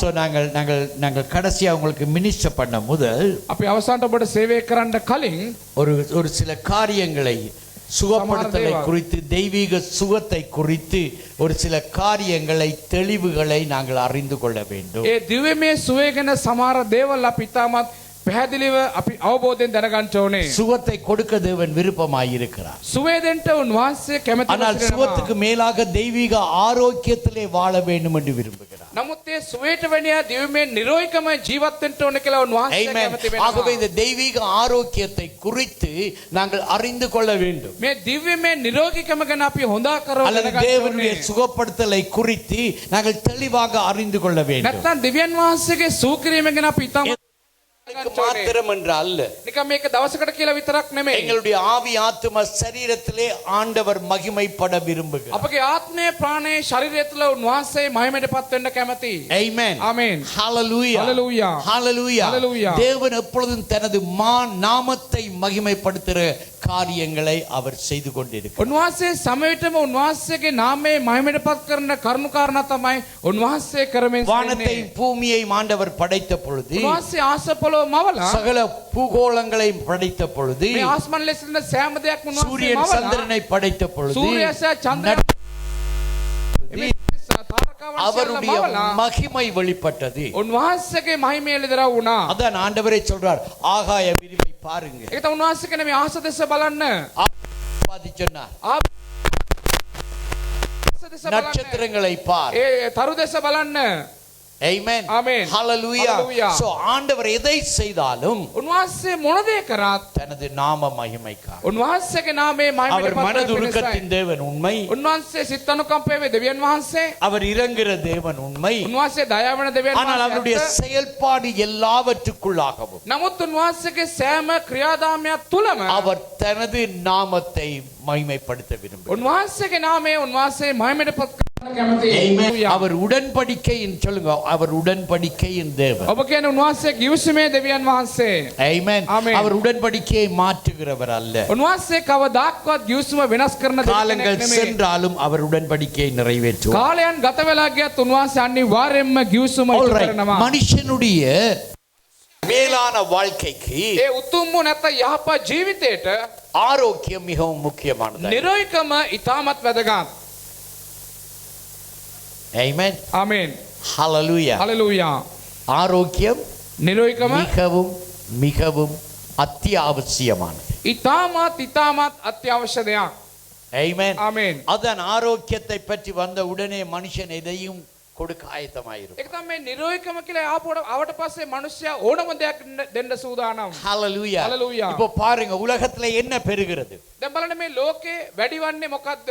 So நாங்கள் கடைசியா உங்களுக்கு மினிஸ்டர் பண்ண முதல் අපි අවසානට ඔබට සේවය කරන්න කලින් ஒரு சில காரியங்களை சுகப்படுத்தலை குறித்து தெய்வீக சுகத்தை குறித்து ஒரு சில காரியங்களை தெளிவுகளை நாங்கள் அறிந்து கொள்ள வேண்டும். ඒ දිව්‍යමය සුවය ගැන සමහර දේවල් අපි තාමත් පැහැදිලිව අපි අවබෝධයෙන් දැනගන්න ඕනේ. சுகத்தை கொடுக்க தேவன் விருப்பமாய் இருக்கிறார். සුවය දෙන්න උන්වහන්සේ කැමති ஆனால் சுகத்துக்கு மேலாக தெய்வீக ஆரோக்கியத்திலே வாழ வேண்டும் என்று விரும்புகிறார். නමුත් ඒ සුවයට වැඩිය දිව්‍යමය නිරෝධකම ජීවත් වෙන්න ඕන කියලා උන්වහන්සේ කැමති වෙනවා. ஆகவே இந்த தெய்வீக ஆரோக்கியத்தை குறித்து நாங்கள் அறிந்து கொள்ள வேண்டும். මේ දිව්‍යමය නිරෝධකම ගැන අපි හොඳා කරව දැනගන්න தேவனுடைய சுகப்படுத்தலை குறித்து நாங்கள் தெளிவாக அறிந்து கொள்ள வேண்டும். නැත්නම් දිව්‍යන් වහන්සේගේ සූක්‍රීම ගැන අපි ඉතාම மாத்திரம் என்று அல்ல, නිකම් මේක දවසකට කියලා විතරක් නෙමෙයි. எங்களுடைய ஆவி ஆத்தும சரீரத்திலே ஆண்டவர் மகிமைப்பட விரும்புகிறார். අපගේ ආත්මය ප්‍රාණය ශරීරය තුළ උන්වහන්සේ මහිමයටපත් වෙන්න කැමති. Amen. Amen. Hallelujah. Hallelujah. Hallelujah. Hallelujah. தேவன் எப்பொழுதும் தனது நாமத்தை மகிமைப்படுத்துகிற காரியங்களை அவர் செய்து கொண்டிருக்கிறார். උන්වහන්සේ සමයටම උන්වහන්සේගේ නාමයේ මහිමයටපත් කරන කරුණු කාරණා තමයි උන්වහන්සේ කරමින් வானத்தை பூமியை ஆண்டவர் படைத்த பொழுது, උන්වහන්සේ ආසපොළොව මවලා சகல பூகோளங்களை படைத்த பொழுது, මේ ආස්මන් ලෙස ඉන්න සෑම දෙයක්ම උන්වහන්සේ சூரியன் මවලා சந்திரனை படைத்த பொழுது, සූර්යයා චන්ද්‍රයා அவருடைய மகிமை வெளிப்பட்டது. උන්වහන්සේගේ මහිමය එළිදරව් වුණා. அதான் ஆண்டவரே சொல்றார், ஆகாய விரிவை பாருங்க. ඒක තමයි උන්වහන්සේ කියන්නේ මේ ආස දෙස බලන්න. சொன்னார், நட்சத்திரங்களை பார். ඒ තරු දෙස බලන්න. Amen. Amen. Hallelujah. Hallelujah. So ஆண்டவர் எதை செய்தாலும் උන්වහන්සේ මොන දේ කරත් தனது நாம மகிமைக்காக. උන්වහන්සේගේ නාමයේ அவர் මහිමයට மனதுருக்கத்தின் தேவன் உண்மை. උන්වහන්සේ සිත් අනුකම්පාවේ දෙවියන් වහන්සේ. அவர் இரங்குகிற தேவன் உண்மை. උන්වහන්සේ දයාවන දෙවියන් වහන්සේ. ஆனால் அவருடைய செயல்பாடு எல்லாவற்றுக்குள்ளாகவும் නමුත් උන්වහන්සේගේ සෑම ක්‍රියාදාමයක් තුලම அவர் தனது நாமத்தை மகிமைப்படுத்த விரும்புகிறார். උන්වහන්සේගේ නාමය උන්වහන්සේ මහිමයටපත් කරන්න කැමතියි. அவர் உடன்படிக்கையின் சொல்லுங்க, அவர் உடன்படிக்கையின் தேவன். ඔබ කියන්නේ උන්වහන්සේ කිවිසුමේ දෙවියන් වහන්සේ. Amen. Amen. அவர் உடன்படிக்கையை மாற்றுகிறவர் அல்ல. උන්වහන්සේ කවදාක්වත් කිවිසුම වෙනස් කරන දෙයක් காலங்கள் නෙමෙයි. சென்றாலும் அவர் உடன்படிக்கையை நிறைவேற்றுவார். කාලයන් ගත වෙලා ගියත් උන්වහන්සේ අනිවාර්යයෙන්ම කිවිසුම ඉටු කරනවා. மனுஷனுடைய மேலான வாழ்க்கைக்கு ඒ උතුම් වූ නැත්නම් යහපත් ජීවිතයට ஆரோக்கியம் மிகவும் முக்கியமானது. නිරෝධකම ඉතාමත් වැදගත්. Amen. ආමෙන්. Hallelujah. Hallelujah. ஆரோக்கியம் නිරෝධකම மிகவும் மிகவும் அத்தியாவசியமானது. ඉතාමත් අත්‍යවශ්‍ය දෙයක්. Amen. Amen. அதன் ஆரோக்கியத்தை பற்றி வந்த உடனே மனுஷன் எதையும் கொடுக்க ஆயத்தமாயிருக்கும். ඒක තමයි නිරෝධකම කියලා ආවට පස්සේ මිනිස්සයා ඕනම දෙයක් දෙන්න සූදානම්. Hallelujah. Hallelujah. இப்போ பாருங்க, உலகத்துல என்ன பெருகிறது? දැන් බලන්න මේ ලෝකේ වැඩිවන්නේ මොකද්ද?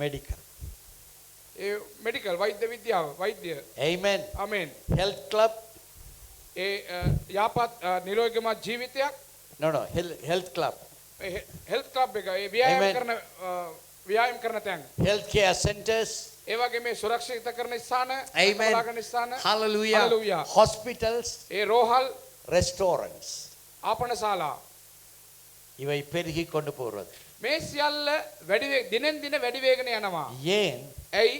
மெடிக்கல். ඒ මෙඩිකල් වෛද්‍ය විද්‍යාව වෛද්‍ය. Amen. ආමෙන්. Health club. ඒ යහපත් නිරෝධකම ජීවිතයක්. No, health club. Health club එක ඒ ව්‍යායාම කරන තැන්. Health care centers. ඒ වගේ මේ සුරක්ෂිත කරන ස්ථාන, Amen. බලාගන්න ස්ථාන. Hallelujah. Hallelujah. Hospitals. ඒ රෝහල්, restaurants. ආපනශාලා. இவை பெருகி கொண்டு போறது. මේ සියල්ල දිනෙන් දින වැඩි වේගන යනවා. ஏன்? ඇයි?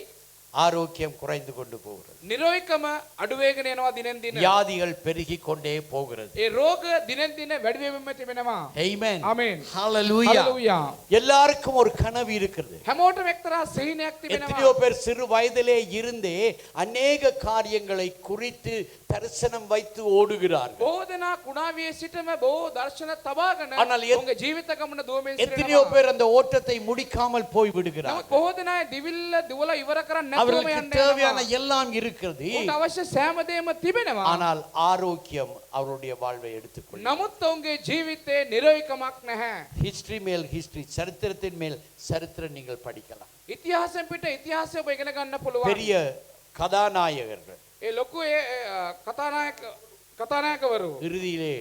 ஆரோக்கியம் குறைந்து கொண்டு போகிறது. නිරෝධකම අඩු වේගන යනවා දිනෙන් දින. வியாதிகள் பெருகி கொண்டே போகிறது. ඒ රෝග දිනෙන් දින වැඩි වෙමින් තිබෙනවා. Amen. Amen. Hallelujah. Hallelujah. எல்லாருக்கும் ஒரு கனவு இருக்கிறது. හැමෝටම එක්තරා සිහිනයක් තිබෙනවා. எத்தனையோ பேர் சிறு வயதிலே இருந்தே அநேக காரியங்களை குறித்து தரிசனம் வைத்து ஓடுகிறார்கள். බොහෝ දෙනා කුණාවියේ සිටම බොහෝ දර්ශන තබාගෙන ඔවුන්ගේ ජීවිත ගමන දුවමින් எத்தனையோ பேர் அந்த ஓட்டத்தை முடிக்காமல் போய் விடுகிறார்கள். නමුත් බොහෝ දෙනා දිවිල්ල දුවලා ඉවර කරන්නේ නැතුවම அவர்களுக்கு යන්නේ. தேவையான எல்லாம் இருக்கிறது. උන්ට අවශ්‍ය සෑම දෙයක්ම තිබෙනවා. ஆனால் ஆரோக்கியம் அவருடைய வாழ்வை எடுத்துக்கொள்ளும். නමුත් ඔවුන්ගේ ජීවිතේ නිරෝධකමක් නැහැ. ஹிஸ்டரி மேல் ஹிஸ்டரி, சரித்திரத்தின் மேல் சரித்திரம் நீங்கள் படிக்கலாம். ඉතිහාසයෙන් පිට ඉතිහාසය ඔබ ඉගෙන ගන්න පුළුවන්. பெரிய கதாநாயகர்கள் ඒ ලොකු කතානායකවරු இறுதியிலே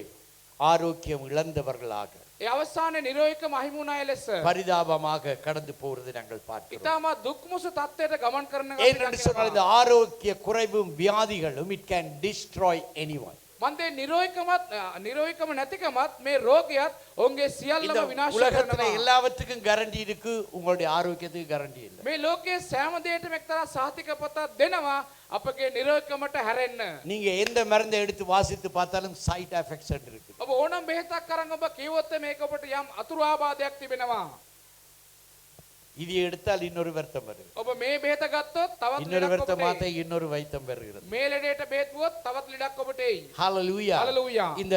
ஆரோக்கியம் இழந்தவர்களாக ඒ අවසානයේ නිරෝධකම අහිමි වුණ අය ලෙස பரிதாபமாக கடந்து போவதை நாங்கள் பார்க்கிறோம். ඉතාමත් දුක්මුසු තත්ත්වයට ගමන් කරන ஏனென்று சொன்னால் இந்த ஆரோக்கிய குறைவும் வியாதிகளும் it can destroy anyone. මන්දේ නිරෝධකම නැතිකමත් මේ රෝගයත් ඔවුන්ගේ இந்த සියල්ලම විනාශ உலகத்துல කරනවා. எல்லாவற்றுக்கும் கேரண்டி இருக்கு, உங்களுடைய ஆரோக்கியத்துக்கு கேரண்டி இல்லை. මේ ලෝකයේ සෑම දෙයකටම එක්තරා සාතික පොතක් දෙනවා අපගේ නිරෝධකමට හැරෙන්න. நீங்க எந்த மருந்தை எடுத்து வாசித்து பார்த்தாலும் சைட் எஃபெக்ட்ஸ் இருக்கு. ඔබ ඕනම බෙහෙතක් අරන් ඔබ කිව්වොත් මේක ඔබට යම් අතුරු ආබාධයක් තිබෙනවා. இது எடுத்தால் இன்னொரு வருத்தம் வருது, ඔබ මේ බෙහෙත ගත්තොත් තවත් இன்னொரு ලෙඩක් வருத்தம் ඔබට மாத்த එයි. இன்னொரு வைத்தம் பெறுகிறது. මේ ලෙඩේට බෙහෙත් වුවොත් තවත් ලෙඩක් ඔබට එයි. ஹalleluya. ஹalleluya. இந்த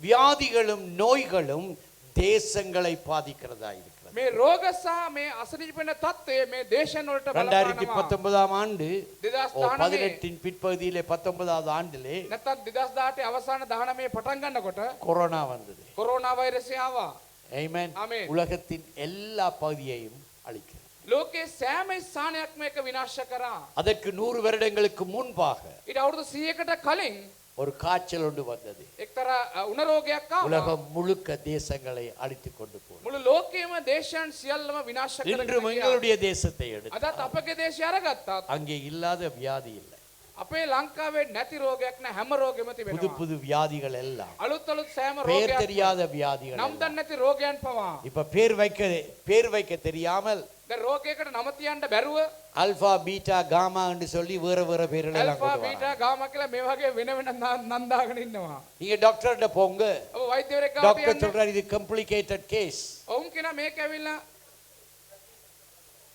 வியாதிகளும் நோய்களும் தேசங்களை பாதிக்கிறதா இருக்கிறது. මේ රෝග සහ මේ අසනීපන තත්ත්වය මේ දේශන වලට බලපානවා. 2019 ஆண்டு 2019 18 பிற்பகுதியிலே 19வது ஆண்டிலே නැත්තම් 2018 අවසාන 19 පටන් ගන්නකොට கொரோனா வந்தது. කොරෝනා වෛරසය ආවා. ஆமென். ஆமென். உலகத்தின் எல்லா பகுதியையும் அழிக்கிறது. ලෝකේ සෑම ස්ථානයක්ම එක විනාශ කරා. அதற்கு 100 வருடங்களுக்கு முன்பாக ඊට අවුරුදු 100කට කලින් ஒரு காய்ச்சல் ஒன்று வந்தது. එක්තරා උණ රෝගයක් ආවා. உலகம் முழுக்க தேசங்களை அழித்து கொண்டு போனது. මුළු ලෝකයේම දේශයන් සියල්ලම විනාශ இன்று කරගෙන ගියා. எங்களுடைய தேசத்தை எடுத்து අදත් අපගේ දේශය අරගත්තත් அங்கே இல்லாத வியாதி இல்லை. අපේ ලංකාවේ නැති රෝගයක් නෑ, හැම රෝගෙම புது තිබෙනවා. புது வியாதிகள் எல்லாம், අලුත් අලුත් සෑම பெயர் රෝගයක් தெரியாத வியாதிகள் නම් எல்லாம். දන්නේ නැති රෝගයන් පවා. இப்ப பேர் வைக்க தெரியாமல் දැන් රෝගයකට නම තියන්න බැරුව அல்பா பீட்டா காமா என்று சொல்லி வேற வேற பேர்களை எல்லாம் ඇල්ෆා கொண்டு බීටා வராங்க. ගාමා කියලා මේ වගේ වෙන වෙන නම් දාගෙන ඉන්නවා. நீங்க டாக்டர்கிட்ட போங்க, ඔබ වෛද්‍යවරයෙක් ගාවට டாக்டர் යන්න. சொல்றாரு இது காம்ப்ளிகேட்டட் கேஸ், ඔවුන් කියන මේක ඇවිල්ලා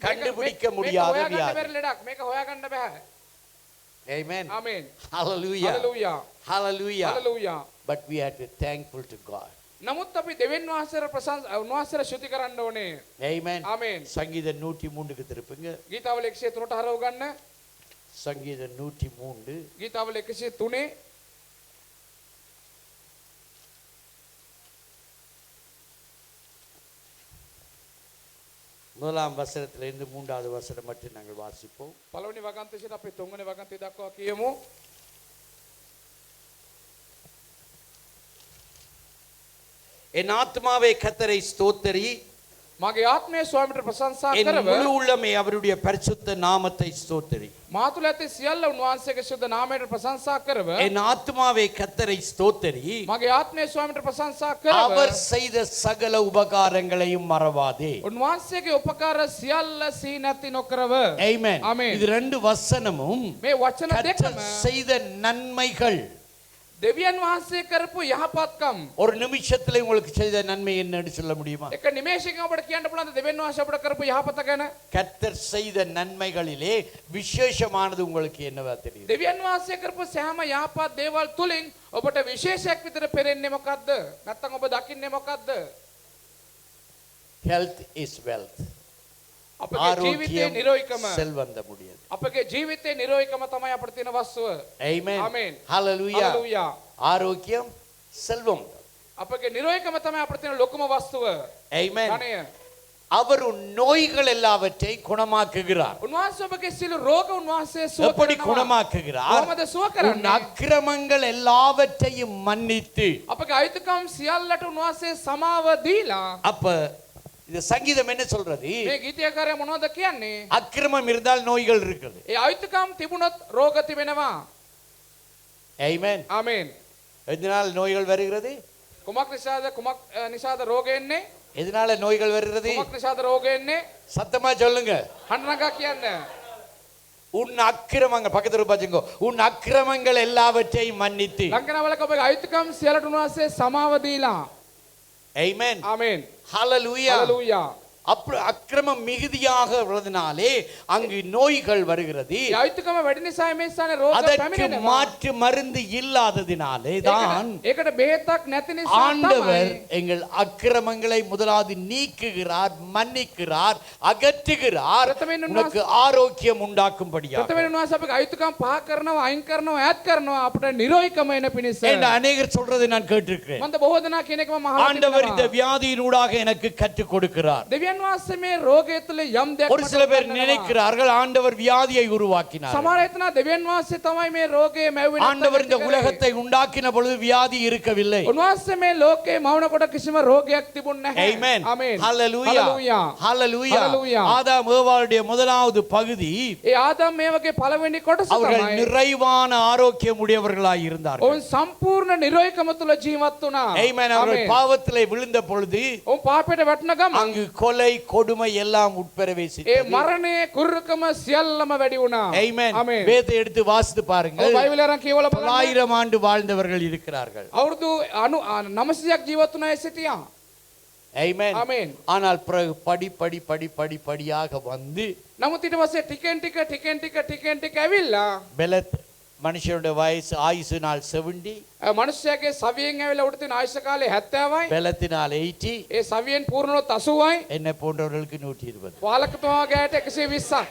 கண்டுபிடிக்க முடியாத හොයාගන්න வியாதி. බැරි ලෙඩක්. මේක හොයාගන්න බෑ. Amen. ආමේන්. Hallelujah. Hallelujah. Hallelujah. Hallelujah. But we have to thankful to God. නමුත් අපි දෙවියන් වහන්සේට උන්වහන්සේට ශුති කරන්න ඕනේ. Amen. ආමේන්. சங்கீதம் 103க்கு திருப்புங்க. ගීතාවල 103ට හරව ගන්න. சங்கீதம் 103 ගීතාවල 103 முதலாம் வசனத்திலிருந்து 3வது வசனம் மட்டும் நாங்கள் வாசிப்போம். පළවෙනි වගන්තියට අපි තුන්වෙනි වගන්තිය දක්වා කියමු. என் ஆத்மாவே கர்த்தரை ஸ்தோத்திரி, මගේ ආත්මය ස්වාමීට ප්‍රශංසා என் කරව. முழு உள்ளமே அவருடைய பரிசுத்த நாமத்தை ஸ்தோத்திரி. මා තුළ ඇති සියල්ල උන්වහන්සේගේ සුද්ධ නාමයට ප්‍රශංසා කරව. என் ஆத்மாவே கர்த்தரை ஸ்தோத்திரி, මගේ ආත්මය ස්වාමීට ප්‍රශංසා කරව. அவர் செய்த சகல உபகாரங்களையும் மறவாதே. උන්වහන්සේගේ උපකාර සියල්ල සිහි නැති නොකරව. Amen. Amen. இது ரெண்டு வசனமும் මේ වචන கர்த்தர் දෙකම செய்த நன்மைகள். දෙවියන් වහන්සේ කරපු යහපත්කම්. ஒரு நிமிஷத்துல உங்களுக்கு செய்த நன்மை என்னன்னு சொல்ல முடியுமா? එක නිමේෂයකින් ඔබට කියන්න පුළුවන් දෙවියන් වහන්සේ අපට කරපු යහපත ගැන? கர்த்தர் செய்த நன்மைகளிலே விசேஷமானது உங்களுக்கு என்னவா தெரியும்? දෙවියන් වහන්සේ කරපු සෑම යහපත් දේවල් තුලින් ඔබට විශේෂයක් විතර පෙරෙන්නේ මොකද්ද? නැත්නම් ඔබ දකින්නේ මොකද්ද? Health is wealth. අපගේ ජීවිතයේ ஆரோக்கியம் නිරෝධකම. செல்வந்த முடியாது. අපගේ ජීවිතයේ නිරෝධකම තමයි අපිට තියෙන වස්තුව. Amen. Amen. Hallelujah. Hallelujah. ஆரோக்கியம் செல்வம். අපගේ නිරෝධකම තමයි අපිට තියෙන ලොකුම වස්තුව. Amen. ධනය. அவர் உன் நோய்கள் எல்லாவற்றை குணமாக்குகிறார். උන්වහන්සේ ඔබගේ සියලු රෝග උන්වහන්සේ සුව எப்படி කරනවා. குணமாக்குகிறார்? කොහොමද සුව உன் කරන්නේ? அக்கிரமங்கள் எல்லாவற்றையும் மன்னித்து. අපගේ අයිතිකම් සියල්ලට උන්වහන්සේ සමාව දීලා. அப்ப இந்த சங்கீதம் என்ன சொல்றது? මේ ගීතයකාරයා මොනවද කියන්නේ? அக்கிரமம் இருந்தால் நோய்கள் இருக்குது. ඒ අයිතිකම් තිබුණොත් රෝග තිබෙනවා. Amen. ආමේන්. எதனால் நோய்கள் வருகிறது? කුමක් නිසාද රෝග එන්නේ? எதனால நோய்கள் வருகிறது? කුමක් නිසාද රෝග එන්නේ? சத்தமா சொல்லுங்க. හඬනගා කියන්න. உன் அக்கிரமங்கள் பக்கத்துல பாருங்க. உன் அக்கிரமங்கள் எல்லாவற்றையும் மன்னித்து. ලංකනවලක ඔබගේ අයිතිකම් සියල්ලට උන්වහන්සේ සමාව දීලා. Amen. ආමේන්. Hallelujah. හalleluya. அக்கிரமம் மிகுதியாக உள்ளதனாலே அங்கு நோய்கள் வருகிறது. ඒ අයිතිකම වැඩි නිසා මේ ස්ථානේ රෝග அதற்கு පැමිණෙනවා. மாற்று மருந்து இல்லாததினாலே தான் ඒකට බෙහෙතක් නැති නිසා ஆண்டவர் තමයි எங்கள் அக்கிரமங்களை முதலாவது நீக்குகிறார், மன்னிக்கிறார், அகற்றுகிறார், பிரதமன் உனக்கு ஆரோக்கியம் உண்டாக்கும்படியாக. ප්‍රථමයෙන් උන්වහන්සේ අපගේ අයිතිකම් පහ කරනවා, අයින් කරනවා, ඈත් කරනවා අපට නිරෝධකම එන පිණිස. என்று அநேகர் சொல்றதை நான் கேட்டிருக்கிறேன். මන්ද බොහෝ දෙනා කියන එක මම අහලා ஆண்டவர் இந்த තිබෙනවා. வியாதியினூடாக எனக்கு கற்றுக் கொடுக்கிறார். දෙවියන් දෙවියන් වහන්සේ මේ රෝගය තුල යම් දෙයක් ஒரு சில பேர் நினைக்கிறார்கள் ஆண்டவர் வியாதியை உருவாக்கினார். සමහර අය හිතනවා දෙවියන් වහන්සේ තමයි මේ රෝගය මැව්වේ ஆண்டவர் இந்த உலகத்தை உண்டாக்கின பொழுது வியாதி இருக்கவில்லை. උන්වහන්සේ මේ ලෝකේ මවනකොට කිසිම රෝගයක් තිබුණ නැහැ. Amen. ආමේන්. Hallelujah. Hallelujah. Hallelujah. ஆதாம் ஏவாளுடைய முதலாவது பகுதி ඒ ආදම් මේ වගේ පළවෙනි කොටස அவர்கள் තමයි நிறைவான ஆரோக்கியம் உடையவர்களாய் இருந்தார்கள். ඔවුන් සම්පූර්ණ නිරෝධකම තුල ජීවත් වුණා. Amen. அவர்கள் பாவத்திலே விழுந்த பொழுது ඔවුන් පාපයට වැටෙන ගමන් அங்கு கொலை கொடுமை எல்லாம் ඒ உட்பிரவேசித்தது. මරණය කුරුකම සියල්ලම වැඩි වුණා. Amen. ආමේන්. வேதத்தை எடுத்து வாசித்து ඔව් பாருங்கள். බයිබලය අරන් කියවලා බලන්න. 1000 ஆண்டு வாழ்ந்தவர்கள் இருக்கிறார்கள். අවුරුදු 900ක් ජීවත් වුණා ඒ සිටියා. Amen. ආමේන්. ஆனால் பிறகு படிப்படியாக வந்து නමුත් ඊට පස්සේ ටිකෙන් ටික ඇවිල්ලා பெலத் மனுஷனுடைய வயசு ஆயுசுனால் 70, මනුෂ්‍යයාගේ සවියෙන් ඇවිල්ලා උඩ තියෙන ආයුෂ කාලේ 70යි. பெலத்தினால் 80, ඒ සවියෙන් පූර්ණවොත් 80යි. என்ன போன்றவர்களுக்கு 120. පාලකතුමාගේ ඇයට 120ක්.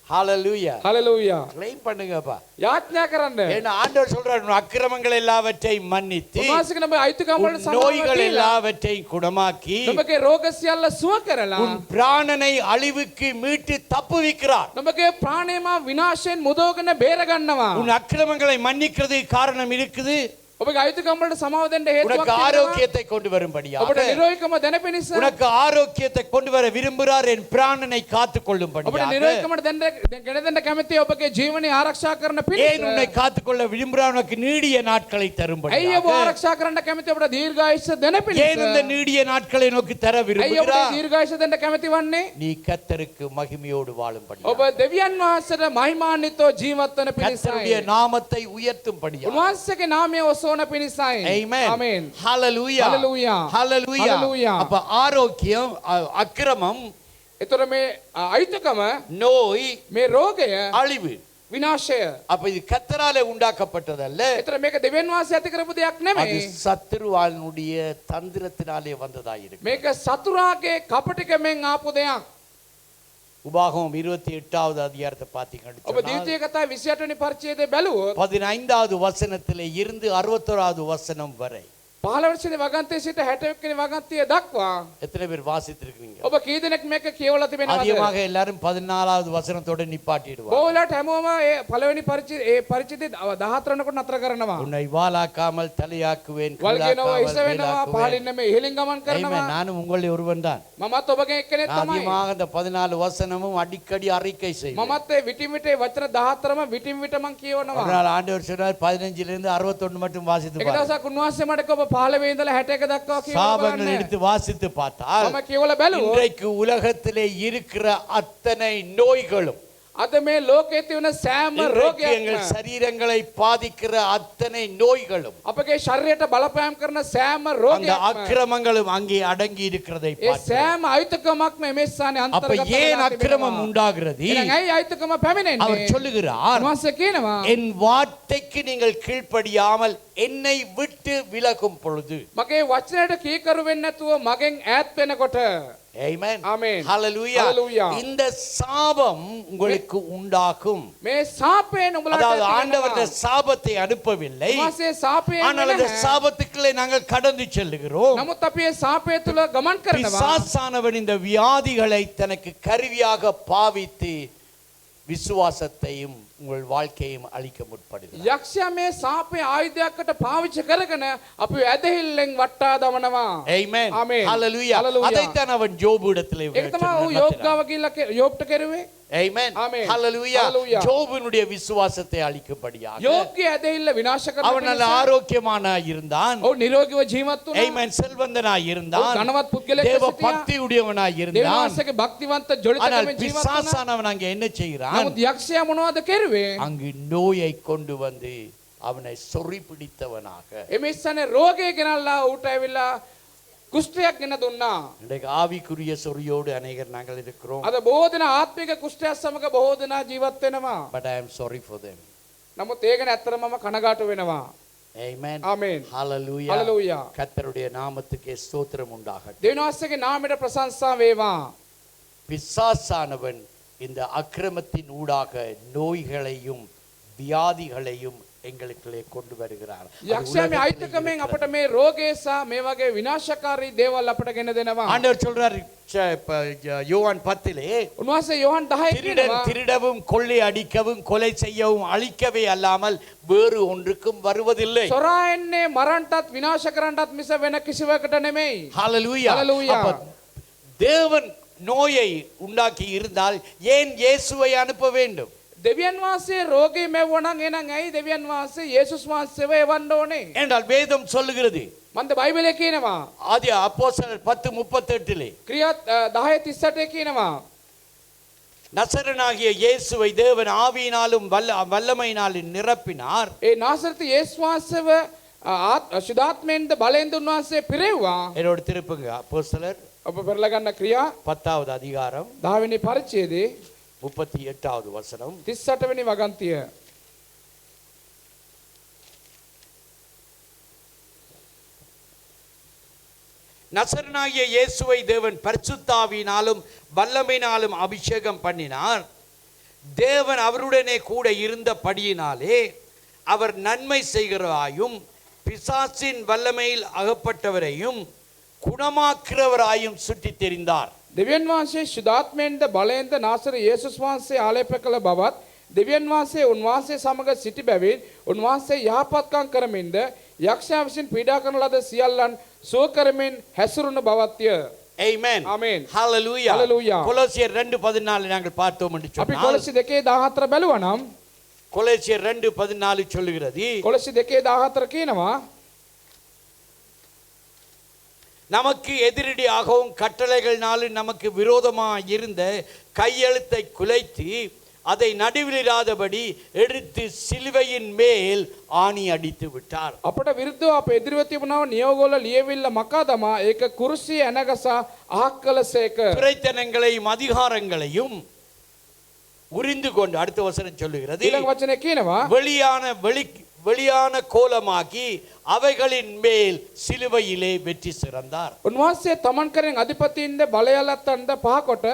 ஹalleluya. හලෙලූයා. க்ளைம் பண்ணுங்கப்பா. යාඥා කරන්න. ஏன்னா ஆண்டவர் சொல்றார் உன் அக்கிரமங்கள் எல்லாவற்றையும் மன்னித்து උන්වහන්සේ කියන අයිතිකම් உன் වලට நோய்கள் සමාව எல்லாவற்றையும் குணமாக்கி නුඹගේ රෝග සියල්ල සුව කරලා உன் பிராணனை அழிவுக்கு மீட்டு தப்புவிக்கிறார். නුඹගේ ප්‍රාණයම විනාශයෙන් මුදවගෙන බේර ගන්නවා. உன் அக்கிரமங்களை மன்னிக்கிறதுக்கு காரணம் இருக்குது. ඔබගේ අයිතිකම් වලට සමාව දෙන්න හේතුවක් உனக்கு තියෙනවා. ஆரோக்கியத்தை கொண்டு வரும்படியாக ඔබට නිරෝධකම දැන පිණිස உனக்கு ஆரோக்கியத்தை கொண்டு வர விரும்புகிறார். என் பிராணனை காத்துக் ඔබට கொள்ளும்படியாக. නිරෝධකම ගෙන දෙන්න කැමති ඔබගේ ජීවනය ආරක්ෂා කරන ஏன் உன்னை පිණිස காத்துக்கொள்ள விரும்புகிறார்? உனக்கு நீடிய நாட்களை ඇයි ඔබ தரும்படியாக. ආරක්ෂා කරන්න කැමති ඔබට දීර්ඝායුෂ දෙන ஏன் இந்த පිණිස நீடிய நாட்களை நோக்கி தர ඇයි ඔබට விரும்புகிறார்? දීර්ඝායුෂ දෙන්න කැමති වන්නේ நீ கர்த்தருக்கு மகிமையோடு வாழும்படியாக. ඔබ දෙවියන් වහන්සේට මහිමාන්විතව ජීවත් වන கர்த்தருடைய පිණිසයි நாமத்தை உயர்த்தும்படியாக. උන්වහන්සේගේ නාමය ඔසවන පිණිසයි Amen. ආමේන් Hallelujah. Hallelujah. Hallelujah. Hallelujah. அப்ப ஆரோக்கியம், அக்கிரமம், එතකොට මේ අයිතිකම நோய், මේ රෝගය அழிவு. විනාශය அப்ப இது கர்த்தராலே உண்டாக்கப்பட்டதல்ல. එතකොට මේක දෙවියන් වහන්සේ ඇති කරපු දෙයක් அது නෙමෙයි சத்துருவாளுடைய தந்திரத்தினாலே வந்ததாயிருக்கு. මේක සතුරාගේ කපටිකමෙන් ආපු දෙයක් உபாகமம் 28வது அதிகாரத்தை பார்த்தீங்கன்னு ඔබ சொன்னால், ද්විතීය කතාවේ 28 වෙනි පරිච්ඡේදය බැලුවොත් 15வது வசனத்திலே இருந்து 61வது வசனம் வரை 15 වෙනි වගන්තියේ සිට 61 වෙනි වගන්තිය දක්වා எத்தனை பேர் வாசித்திருக்கீங்க? ඔබ කී දෙනෙක් මේක කියවලා තිබෙනවද? அதிகமாக எல்லாரும் 14வது வசனத்தோட நிப்பாட்டிடுவாங்க. බොහෝලට හැමෝම ඒ පළවෙනි පරිච්ඡේදයේ 14 වෙනකොට නතර කරනවා. உன்னை வாலாக்காமல் தலையாக்குவேன், වල්ගෙනවා ඉස கீழாக்காமல் වෙනවා மேலாக்குவேன். පාලින් නෙමෙයි ඉහළින් ගමන් Amen. කරනවා. நானும் உங்களை ஒருவன் தான். මමත් ඔබගේ එක්කෙනෙක් තමයි. அதிகமாக இந்த 14 வசனமும் அடிக்கடி அறிக்கை செய்வேன். මමත් ඒ විටින් විට වචන 14ම විටින් විට මම ஒரு කියවනවා. நாள் ஆண்டவர் சொன்னார் 15 இருந்து 61 மட்டும் வாசித்து එක பாருங்க. දවසක් උන්වහන්සේ මට ඔබ 15 ඉඳලා 61 දක්වා කියවලා சாபங்கள் බලන්න. எடுத்து வாசித்து பார்த்தால் මම කියවලා බැලුවොත් இன்றைக்கு உலகத்திலே இருக்கிற அத்தனை நோய்களும், අද මේ ලෝකයේ තියෙන සෑම இன்றைக்கு எங்கள் රෝගයක්ම சரீரங்களை பாதிக்கிற அத்தனை நோய்களும், අපගේ ශරීරයට බලපෑම් කරන සෑම அந்த රෝගයක්ම அக்கிரமங்களும் அங்கே அடங்கி இருக்கிறதை ඒ பார்க்கிறோம். සෑම අයිතිකමක්ම මේ ස්ථානයේ அப்ப අන්තර්ගත ஏன் වෙලා அக்கிரமம் තිබෙනවා. உண்டாகிறது? එහෙනම් ඇයි අයිතිකම පැමිණෙන්නේ? அவர் சொல்லுகிறார், උන්වහන්සේ කියනවා என் வார்த்தைக்கு நீங்கள் கீழ்ப்படியாமல் என்னை விட்டு விலகும் பொழுது. මගේ වචනයට කීකරු වෙන්නේ නැතුව මගෙන් ඈත් වෙනකොට Amen. Amen. Hallelujah. Hallelujah. இந்த சாபம் உங்களுக்கு உண்டாகும். මේ සාපයෙන් උඹලාට அதாவது ஆண்டவர் இந்த තියෙනවා. சாபத்தை அனுப்பவில்லை, උන්වහන්සේ සාපයෙන් ஆனால் அந்த නැහැ. சாபத்துக்குள்ளே நாங்கள் கடந்து செல்லுகிறோம். නමුත් අපි ඒ සාපය තුල ගමන් කරනවා. பிசாசானவன் இந்த வியாதிகளை தனக்கு கருவியாக பாவித்து விசுவாசத்தையும் உங்கள் வாழ்க்கையும் அழிக்க முற்படுகிறார். යක්ෂයා මේ සාපේ ආයුධයකට පාවිච්චි කරගෙන අපි ඇදහිල්ලෙන් වටා දමනවා. Amen. Amen. Hallelujah. Hallelujah. அதைத்தான் அவன் யோபுவிடத்திலே ඒක තමයි ඔහු යෝබ් ගාව ගිහිල්ලා යෝබ්ට කෙරුවේ. Amen. Amen. Hallelujah. Hallelujah. யோபுவினுடைய விசுவாசத்தை அழிக்கும்படியாக යෝබ්ගේ ඇදහිල්ල විනාශ කරන அவன் நல்ல ஆரோக்கியமானாய் இருந்தான். ඔහු නිරෝගීව ජීවත් වුණා. Amen. செல்வந்தனாய் இருந்தான். ඔහු ධනවත් පුද්ගලයෙක් தேவ සිටියා. பக்தியுடையவனாய் දෙවියන් இருந்தான். වහන්සේගේ භක්තිවන්ත ஆனால் ජොලිතකමෙන් ජීවත් වුණා. பிசாசானவன் அங்கே என்ன செய்கிறான்? නමුත් යක්ෂයා මොනවද කෙරුවේ? அங்கு நோயை கொண்டு வந்து அவனை சொறி பிடித்தவனாக. එමෙස්සනේ රෝගය ගෙනල්ලා ඌට ඇවිල්ලා කුෂ්ඨයක් ගෙන දුන්නා. இன்றைக்கு ஆவிக்குரிய சொறியோடு அநேகர் நாங்கள் இருக்கிறோம். අද බොහෝ දෙනා ආත්මික කුෂ්ඨයත් සමග බොහෝ දෙනා ජීවත් වෙනවා. But I am sorry for them. නමුත් ඒක ඇත්තටම මම කනගාටු වෙනවා. Amen. Amen. Hallelujah. Hallelujah. கர்த்தருடைய நாமத்துக்கே ஸ்தோத்திரம் உண்டாகட்டும். දෙවියන් වහන්සේගේ නාමයට ප්‍රශංසා වේවා. பிசாசானவன் இந்த அக்கிரமத்தின் ஊடாக நோய்களையும் வியாதிகளையும் எங்களுக்குள்ளே கொண்டு வருகிறார். යක්ෂයාගේ අයිතිකමෙන් අපට මේ රෝගය සහ මේ වගේ විනාශකාරී දේවල් අපට ගෙන දෙනවා. ஆண்டவர் சொல்றார் யோவான் 10 උන්වහන්සේ යෝහන් 10 திருடன் කියනවා திருடவும் கொள்ளை அடிக்கவும் கொலை செய்யவும் அழிக்கவே அல்லாமல் வேறு ஒன்றுக்கும் வருவதில்லை. සොරා එන්නේ මරන්නටත් විනාශ කරන්නටත් මිස වෙන කිසිවකට නෙමෙයි. ஹalleluya. Hallelujah. அப்ப தேவன் நோயை உண்டாக்கி இருந்தால் ஏன் இயேசுவை அனுப்ப வேண்டும்? දෙවියන් වහන්සේ රෝගේ මැවුවා නම් එහෙනම් ඇයි දෙවියන් වහන්සේ යේසුස් වහන්සේව එවන්න ඕනේ? என்றால் வேதம் சொல்லுகிறது. මන්ද බයිබලයේ කියනවා. ஆதி அப்போஸ்தலர் 10:38 ක්‍රියා 10:38 කියනවා. நசரனாகிய இயேசுவை தேவன் ஆவியினாலும் வல்லமையினாலும் நிரப்பினார். ඒ නාසරති යේසුස් වහන්සේව සුදාත්මෙන්ද බලෙන්ද උන්වහන්සේ පිරෙව්වා. என்னோட திருப்புங்க அப்போஸ்தலர் ඔබ පෙරලා ගන්න ක්‍රියා 10வது அதிகாரம் 10 වෙනි පරිච්ඡේදයේ 38வது வசனம். 38 වෙනි වගන්තිය. நசரனாகிய இயேசுவை தேவன் பரிசுத்தாவியினாலும் வல்லமையினாலும் அபிஷேகம் பண்ணினார். தேவன் அவருடனே கூட இருந்தபடியினாலே அவர் நன்மை செய்கிறவராயும் பிசாசின் வல்லமையில் அகப்பட்டவரையும் குணமாக்குறவராயும் சுற்றித் தெரிந்தார். දෙවියන් වහන්සේ සුදාත්මෙන්ද බලෙන්ද නාසර යේසුස් වහන්සේ ආලේප කළ බවත් දෙවියන් වහන්සේ උන්වහන්සේ සමග සිටි බැවින් උන්වහන්සේ යහපත්කම් කරමින්ද යක්ෂයා විසින් පීඩා කරන ලද සියල්ලන් සුව කරමින් හැසිරුණු බවත්ය. Amen. Amen. Hallelujah. Hallelujah. கொலோசியர் 2:14 நாங்கள் பார்த்தோம் என்று අපි சொன்னால் කොලොසි 2:14 බැලුවා නම් கொலோசியர் 2:14 சொல்லுகிறது කොලොසි 2:14 කියනවා நமக்கு எதிரடியாகவும் கட்டளைகளினாலும் நமக்கு விரோதமாக இருந்த கையெழுத்தை குலைத்து அதை நடுவிலிராதபடி எடுத்து சிலுவையின் மேல் ஆணி அடித்து விட்டார். අපට විරුද්ධව අප එදිරිව තිබුණව නියෝගවල ලියවිල්ල මකා දමා ඒක කුරුසිය ඇනගසා අහක් කළසේක. துரைத்தனங்களையும் அதிகாரங்களையும் உரிந்து கொண்டு அடுத்த வசனம் சொல்லுகிறது ඊළඟ වචනේ කියනවා வெளியான கோலமாக்கி அவைகளின் மேல் சிலுவையிலே வெற்றி சிறந்தார். උන්වහන්සේ තමන් කරෙන් අධිපතීන්ද බලයලත්තන්ද පහකොට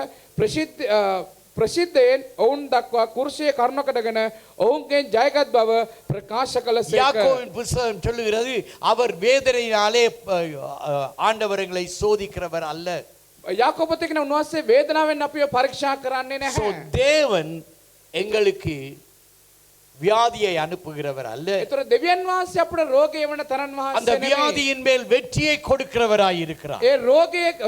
ප්‍රසිද්ධයෙන් ඔවුන් දක්වා කුරුසියේ කරුණකටගෙන ඔවුන්ගෙන් ජයගත් බව ප්‍රකාශ කළසේක. யாக்கோபின் புத்தகம் சொல்லுகிறது அவர் வேதனையினாலே ஆண்டவர்களை சோதிக்கிறவர் அல்ல. යාකෝබත් කියන උන්වහන්සේ වේදනාවෙන් අපිව පරීක්ෂා කරන්නේ So, නැහැ. தேவன் எங்களுக்கு வியாதியை அனுப்புகிறவர் அல்ல. ඒතර දෙවියන් වහන්සේ අපට රෝගය වන තරන් அந்த වහන්සේ නෙමෙයි. வியாதியின் மேல் வெற்றியை கொடுக்கிறவராய் இருக்கிறார். ඒ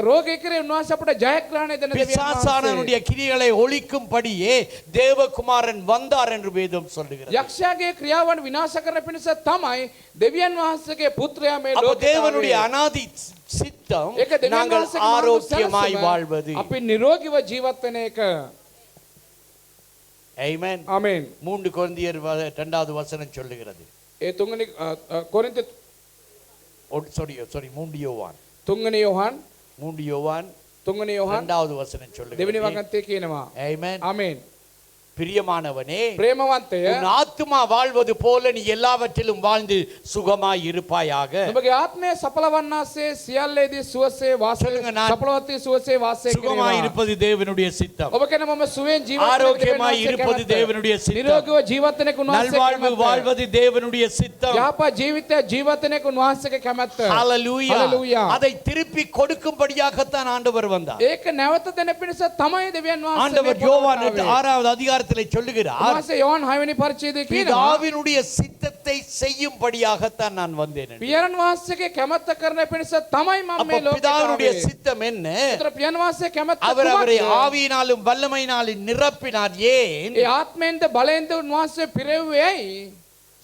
රෝගය කරේ උන්වහන්සේ අපට ජයග්‍රහණය දෙන දෙවියන් වහන්සේ. பிசாசானவனுடைய கிரியைகளை ஒழிக்கும்படியே தேவகுமாரன் வந்தார் என்று வேதம் சொல்லுகிறது. යක්ෂයාගේ ක්‍රියාවන් විනාශ කරන පිණිස තමයි දෙවියන් වහන්සේගේ පුත්‍රයා මේ அப்ப ලෝකයට தேவனுடைய ආවේ. அனாதி சித்தம் ඒක දෙවියන් நாங்கள் වහන්සේගේ මහා ஆரோக்கியமாய் සැලසුම வாழ்வது. අපි නිරෝගීව ජීවත් වෙන එක. Amen. ආමෙන්. 3 கொரிந்தியர் 2வது வசனம் சொல்லுகிறது. ඒ තුන්වෙනි කොරින්ත sorry 3 யோவான் තුන්වෙනි යෝහන් 3 யோவான் 2வது வசனம் දෙවෙනි சொல்லுகிறது. වගන්තිය කියනවා. Amen. ආමෙන්. பிரியமானவனே ප්‍රේමවන්තය உன் ஆத்துமா வாழ்வது போல நீ எல்லாவற்றிலும் வாழ்ந்து சுகமாய் இருப்பாயாக. ඔබගේ ආත්මය සඵලවන්නාසේ සියල්ලේදී සුවසේ වාසය சொல்லுங்க, நான் සඵලවත්වී සුවසේ වාසය சுகமாய் කරනවා. இருப்பது தேவனுடைய சித்தம். ඔබ කියන මම සුවෙන් ජීවත් වෙන ஆரோக்கியமாய் දෙවියන් இருப்பது වහන්සේ தேவனுடைய කැමැත්ත. சித்தம். නිරෝගීව ජීවත් වෙන උන්වහන්සේ நல்வாழ்வு කැමැත්ත. வாழ்வது தேவனுடைய சித்தம். යහපත් ජීවිතය ජීවත් වෙන උන්වහන්සේගේ කැමැත්ත. ஹalleluya. Hallelujah. அதை திருப்பி கொடுக்கும்படியாகத்தான் ஆண்டவர் வந்தார். ඒක නැවත දෙන පිණිස තමයි දෙවියන් වහන්සේ ஆண்டவர் මේ யோவான் පොළොවට ආවේ. 6வது அதிகாரத்திலே சொல்லுகிறார் උන්වහන්සේ යෝහන් 6 වෙනි පරිච්ඡේදයේ කියනවා பிதாவினுடைய சித்தத்தை செய்யும்படியாகத்தான் நான் வந்தேன் என்று. පියරන් වහන්සේගේ කැමැත්ත කරන පිණිස තමයි මම அப்ப මේ ලෝකෙට பிதாவினுடைய ආවේ. சித்தம் என்ன? ඒතර පියරන් වහන්සේ කැමැත්ත அவர் அவரை කුමක්ද? ஆவியினாலும் வல்லமையினாலும் நிரப்பினார். ஏன்? ඒ ආත්මෙන්ද බලෙන්ද උන්වහන්සේ පිරෙව්වේ ඇයි?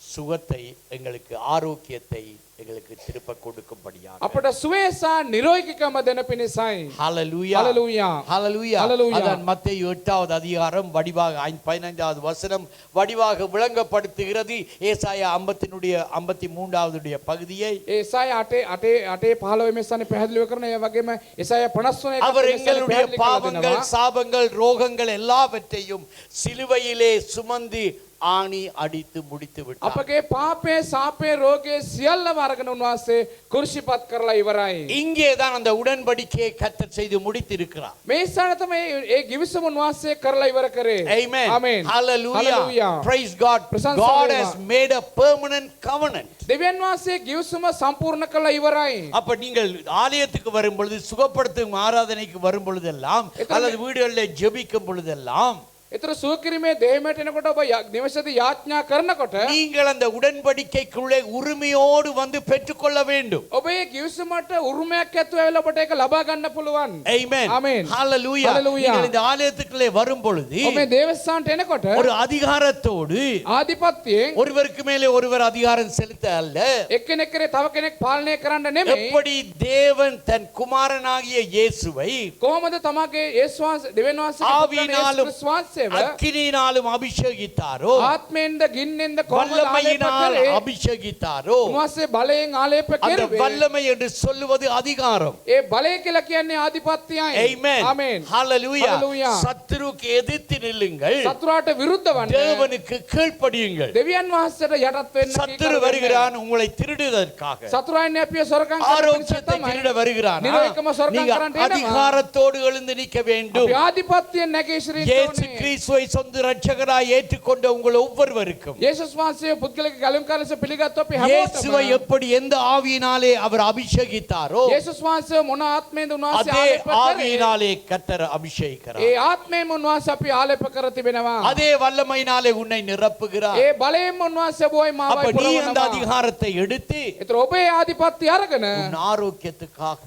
சுகத்தை எங்களுக்கு ஆரோக்கியத்தை எங்களுக்கு திருப்ப கொடுக்கும்படியாக. අපට සුවය සහ නිරෝගීකම දෙන පිණිසයි. ஹalleluya. Hallelujah. ஹalleluya. Hallelujah. அதான் மத்தேயு 8வது அதிகாரம் வடிவாக 15வது வசனம் வடிவாக விளங்கப்படுத்துகிறது. ஏசாயா 53வது பகுதியை ඒසාය 8:15 මෙසානේ පැහැදිලිව කරන ඒ වගේම ඒසාය 53 அவர் எங்களுடைய பாவங்கள் சாபங்கள் ரோகங்கள் எல்லாவற்றையும் சிலுவையிலே சுமந்து ஆணி அடித்து முடித்து விட்டார். අපගේ පාපේ සාපේ රෝගේ සියල්ලම අරගෙන උන්වහන්සේ කුරුසිපත් කරලා ඉවරයි. இங்கே தான் அந்த உடன்படிக்கையை கர்த்தர் செய்து முடித்திருக்கிறார். මේ ස්ථාන තමයි ඒ ගිවිසුම උන්වහන්සේ කරලා ඉවර කරේ. Amen. Amen. Hallelujah. Hallelujah. Praise God. ප්‍රශංසා God වේවා. has made a permanent covenant. දෙවියන් වහන්සේ ගිවිසුම සම්පූර්ණ කළා ඉවරයි. அப்ப நீங்கள் ஆலயத்துக்கு வரும் பொழுது, சுகப்படுத்தும் ஆராதனைக்கு வரும் பொழுதெல்லாம், அல்லது வீடுகளில் ஜெபிக்கும் பொழுதெல்லாம், ඒතර සුවකිරීමේ දෙහිමට එනකොට ඔබ නිවසේදී යාඥා කරනකොට நீங்கள் அந்த உடன்படிக்கைக்குள்ளே உரிமையோடு வந்து பெற்றுக்கொள்ள வேண்டும். ඔබ මේ ගිවිසුමට උරුමයක් ඇතුව ඇවිල්ලා ඔබට ඒක ලබා ගන්න පුළුවන්. Amen. Amen. Hallelujah. Hallelujah. நீங்கள் இந்த ஆலயத்துக்குள்ளே வரும் பொழுது ඔබ මේ දේවස්ථානට එනකොට ஒரு அதிகாரத்தோடு, ආධිපත්‍යයෙන් ஒருவருக்கு மேலே ஒருவர் அதிகாரம் செலுத்த அல்ல, එක්කෙනෙක් කරේ තව කෙනෙක් පාලනය කරන්න නෙමෙයි. எப்படி தேவன் தன் குமாரனாகிய இயேசுவை කොහොමද තමගේ යේසුස් වහන්සේ දෙවියන් වහන්සේගේ ஆவியினாலும் ක්‍රිස්තුස් වහන්සේව அக்கினியினாலும் அபிஷேகித்தாரோ, ආත්මයෙන්ද ගින්නෙන්ද කොහොමද ආලේප வல்லமையினால் කරේ? அபிஷேகித்தாரோ, උන්වහන්සේ බලයෙන් ආලේප அந்த කෙරුවේ. வல்லமை என்று சொல்லுவது அதிகாரம். ඒ බලය කියලා කියන්නේ ආධිපත්‍යයයි. Amen. ආමෙන්. Hallelujah. Hallelujah. சத்துருக்கு எதிர்த்து நில்லுங்கள், සතුරාට විරුද්ධ වන්න. தேவனுக்கு கீழ்ப்படியுங்கள். දෙවියන් වහන්සේට යටත් වෙන්න சத்துரு வருகிறான் உங்களை திருடுவதற்காக, සතුරාන්නේ අපිව සොරකම් කරන ஆரோக்கியத்தை திருட வருகிறான். නිරෝධකම සොරකම් நீங்க කරන්න එනවා. அதிகாரத்தோடு எழுந்து நிற்க வேண்டும். අපි ආධිපත්‍යයෙන් නැගී සිටින්න இயேசு ඕනේ. கிறிஸ்துவை சொந்த இரட்சகராய் ஏற்றுக்கொண்ட உங்கள் ஒவ்வொருவருக்கும் යේසුස් වහන්සේ පුද්ගලික ගලුම්කාර ලෙස පිළිගත්තු අපි இயேசுவை හැමෝටම எப்படி எந்த ஆவியினாலே அவர் அபிஷேகித்தாரோ, යේසුස් වහන්සේ මොන ආත්මයෙන්ද උන්වහන්සේ அதே ආලේප කරේ? ஆவியினாலே கர்த்தர் அபிஷேகிக்கிறார். ඒ ආත්මයෙන්ම උන්වහන්සේ අපි ආලේප කර තිබෙනවා. அதே வல்லமையினாலே உன்னை நிரப்புகிறார். ඒ බලයෙන්ම උන්වහන්සේ ඔබයි அப்ப මාවයි நீ அந்த පුරවනවා. அதிகாரத்தை எடுத்து ඒතර ඔබේ ආධිපත්‍ය අරගෙන உன் ஆரோக்கியத்துக்காக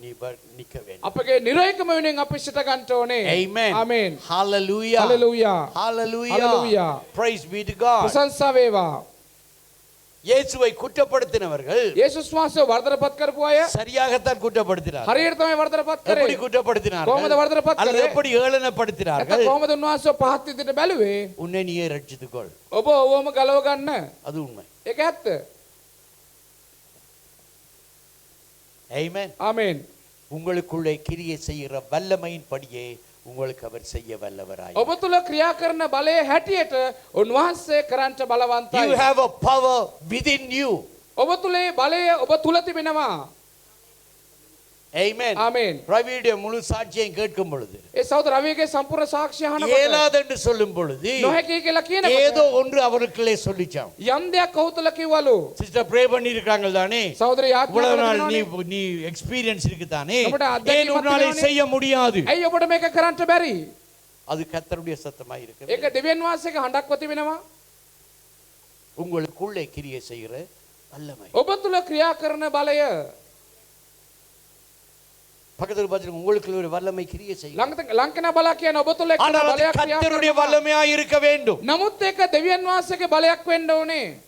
நீ நிக்க வேண்டும். අපගේ නිරෝධකම වෙනුවෙන් අපි සිත ගන්න ඕනේ. Amen. Amen. Hallelujah. Hallelujah. Hallelujah. Hallelujah. Praise be to God. ප්‍රශංසා වේවා. இயேசுவை குற்றப்படுத்தினவர்கள் යේසුස් වහන්සේ වර්ධනපත් කරපු අය சரியாகத்தான் குற்றப்படுத்தினார்கள். හරියට තමයි වර්ධනපත් எப்படி කරේ. குற்றப்படுத்தினார்கள்? කොහොමද වර්ධනපත් அல்லது කරේ? எப்படி ஏளனப்படுத்தினார்கள்? නැත්නම් කොහොමද උන්වහන්සේ පහත් විදිහට බැලුවේ? உன்னை நீயே ரட்சித்துக்கொள். ඔබ ඕවම ගලව ගන්න. அது உண்மை. ඒක ඇත්ත. Amen. ආමෙන්. உங்களுக்குள்ளே கிரியை செய்கிற வல்லமையின் படியே உங்களுக்கு அவர் செய்ய வல்லவராய். ඔබ තුල ක්‍රියා කරන බලයේ හැටියට උන්වහන්සේ කරන්ට You බලවන්තයි. have a power within you. ඔබ තුල ඒ බලය ඔබ තුල තිබෙනවා. Amen. ආමෙන්. பிரவியுடைய முழு சாட்சியையும் கேட்கும் பொழுது, ඒ සහෝදර රවිගේ සම්පූර්ණ සාක්ෂි අහනකොට இயலாது என்று சொல்லும் பொழுது, නොහැකි කියලා ஏதோ කියනකොට ஒன்று அவருக்குள்ளே சொல்லிச்சாம். යම් දෙයක් ඔහු තුල කිව්වලු. சிஸ்டர் ப்ரே பண்ணி இருக்காங்க தானே, සහෝදර යාත්‍රා இவ்வளவு நாள் කරනවා. நீ எக்ஸ்பீரியன்ஸ் இருக்கு தானே, நம்மட அத்தனை ஏன் உன்னாலே மத்தியிலே செய்ய முடியாது? ඇයි ඔබට මේක කරන්න බැරි? அது கர்த்தருடைய சத்தமாய் இருக்கு. ඒක දෙවියන් වහන්සේගේ හඬක්ව තිබෙනවා. உங்களுக்குள்ளே கிரியை செய்கிற வல்லமை. ඔබ තුල ක්‍රියා කරන බලය பக்கத்துல பார்த்து உங்களுக்குள்ள ஒரு வல்லமை கிரியை செய்யும். ලංකන බලා කියන ඔබ තුල එක්ක ஆனால் அது බලයක් ක්‍රියා கர்த்தருடைய කරනවා. வல்லமையாய் இருக்க வேண்டும். නමුත් ඒක දෙවියන් වහන්සේගේ බලයක් වෙන්න ඕනේ.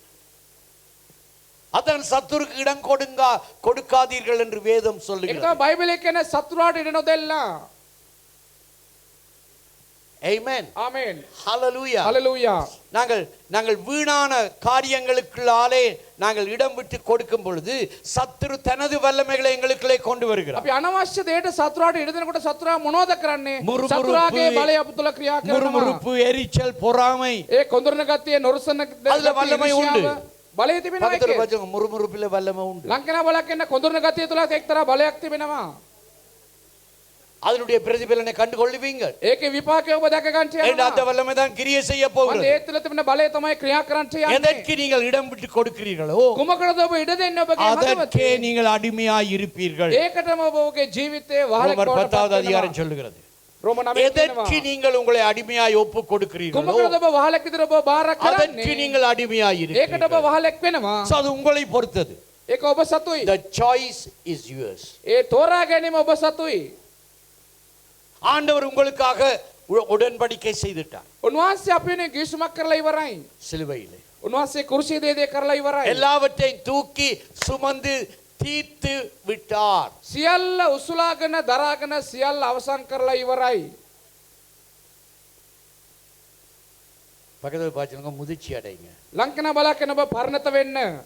அதான் சத்துருக்கு இடம் கொடுக்காதீர்கள் என்று வேதம் ඒක சொல்லுகிறது. තමයි බයිබලයේ කියන සතුරාට ඉඩ නොදෙල්ලා. Amen. ආමෙන්. Hallelujah. හලෙලූයා. நாங்கள் வீணான காரியங்களுக்குள்ளாலே நாங்கள் இடம் விட்டு கொடுக்கும் பொழுது சத்துரு தனது வல்லமைகளை எங்களுக்குள்ளே கொண்டு வருகிறார். අපි අනවශ්‍ය දෙයට සතුරාට ඉඩ දෙනකොට සතුරා මොනවද කරන්නේ? මුරුමුරුපු, සතුරාගේ බලය අප තුල ක්‍රියා කරනවා. முறுமுறுப்பு, எரிச்சல், பொறாமை, ඒ කොඳුරන ගතිය නොරසන அதுல வல்லமை உண்டு. බලය තිබෙනවා பக்கத்துல ඒකේ. பாருங்க, முறுமுறுப்பில வல்லமை உண்டு. ලංකන බලක් කියන කොඳුරන ගතිය තුල එක්තරා බලයක් තිබෙනවා. அதனுடைய பிரதிபலனை கண்டு கொள்ளுவீங்க. ඒකේ විපාකය ඔබ දැක ගන්න அந்த යනවා. வல்லமை தான் கிரியை செய்ய මම போகிறது. ඒ තුල තිබෙන බලය තමයි ක්‍රියා කරන්න යන්නේ. எதற்கு நீங்கள் இடம் விட்டு கொடுக்கிறீர்களோ කුමකටද ඔබ ඉඩ දෙන්නේ ඔබගේ அதற்கே හදවතේ? நீங்கள் அடிமையாய் இருப்பீர்கள். ඒකටම ඔබ ඔබගේ ජීවිතේ ரோமர் වහලක් 10வது වඩ அதிகாரம் சொல்லுகிறது. රෝම 9 எதற்கு நீங்கள் உங்களை அடிமையாய் ஒப்பு கொடுக்கிறீர்களோ කුමකටද ඔබ වහලක් විතර ඔබ බාර அதற்கு කරන්නේ? நீங்கள் அடிமையாய் ඒකට ඔබ இருக்கிறீர்கள். වහලක් වෙනවා. So, அது உங்களை பொறுத்தது. ඒක ඔබ සතුයි. The choice is yours. ඒ තෝරා ගැනීම ඔබ සතුයි. ஆண்டவர் உங்களுக்காக உடன்படிக்கை செய்துட்டார் උන්වහන්සේ අපි වෙනුවෙන් ගිවිසුමක් කරලා ඉවරයි. சிலுவையிலே. උන්වහන්සේ කුරුසියේ දේ කරලා ඉවරයි. எல்லாவற்றையும் தூக்கி சுமந்து தீர்த்து விட்டார். සියල්ල උසුලාගෙන දරාගෙන සියල්ල අවසන් කරලා ඉවරයි. பக்கத்துல பாத்துங்க, முதிர்ச்சி அடைங்க. ලංකන බලක් වෙන ඔබ පරිණත වෙන්න.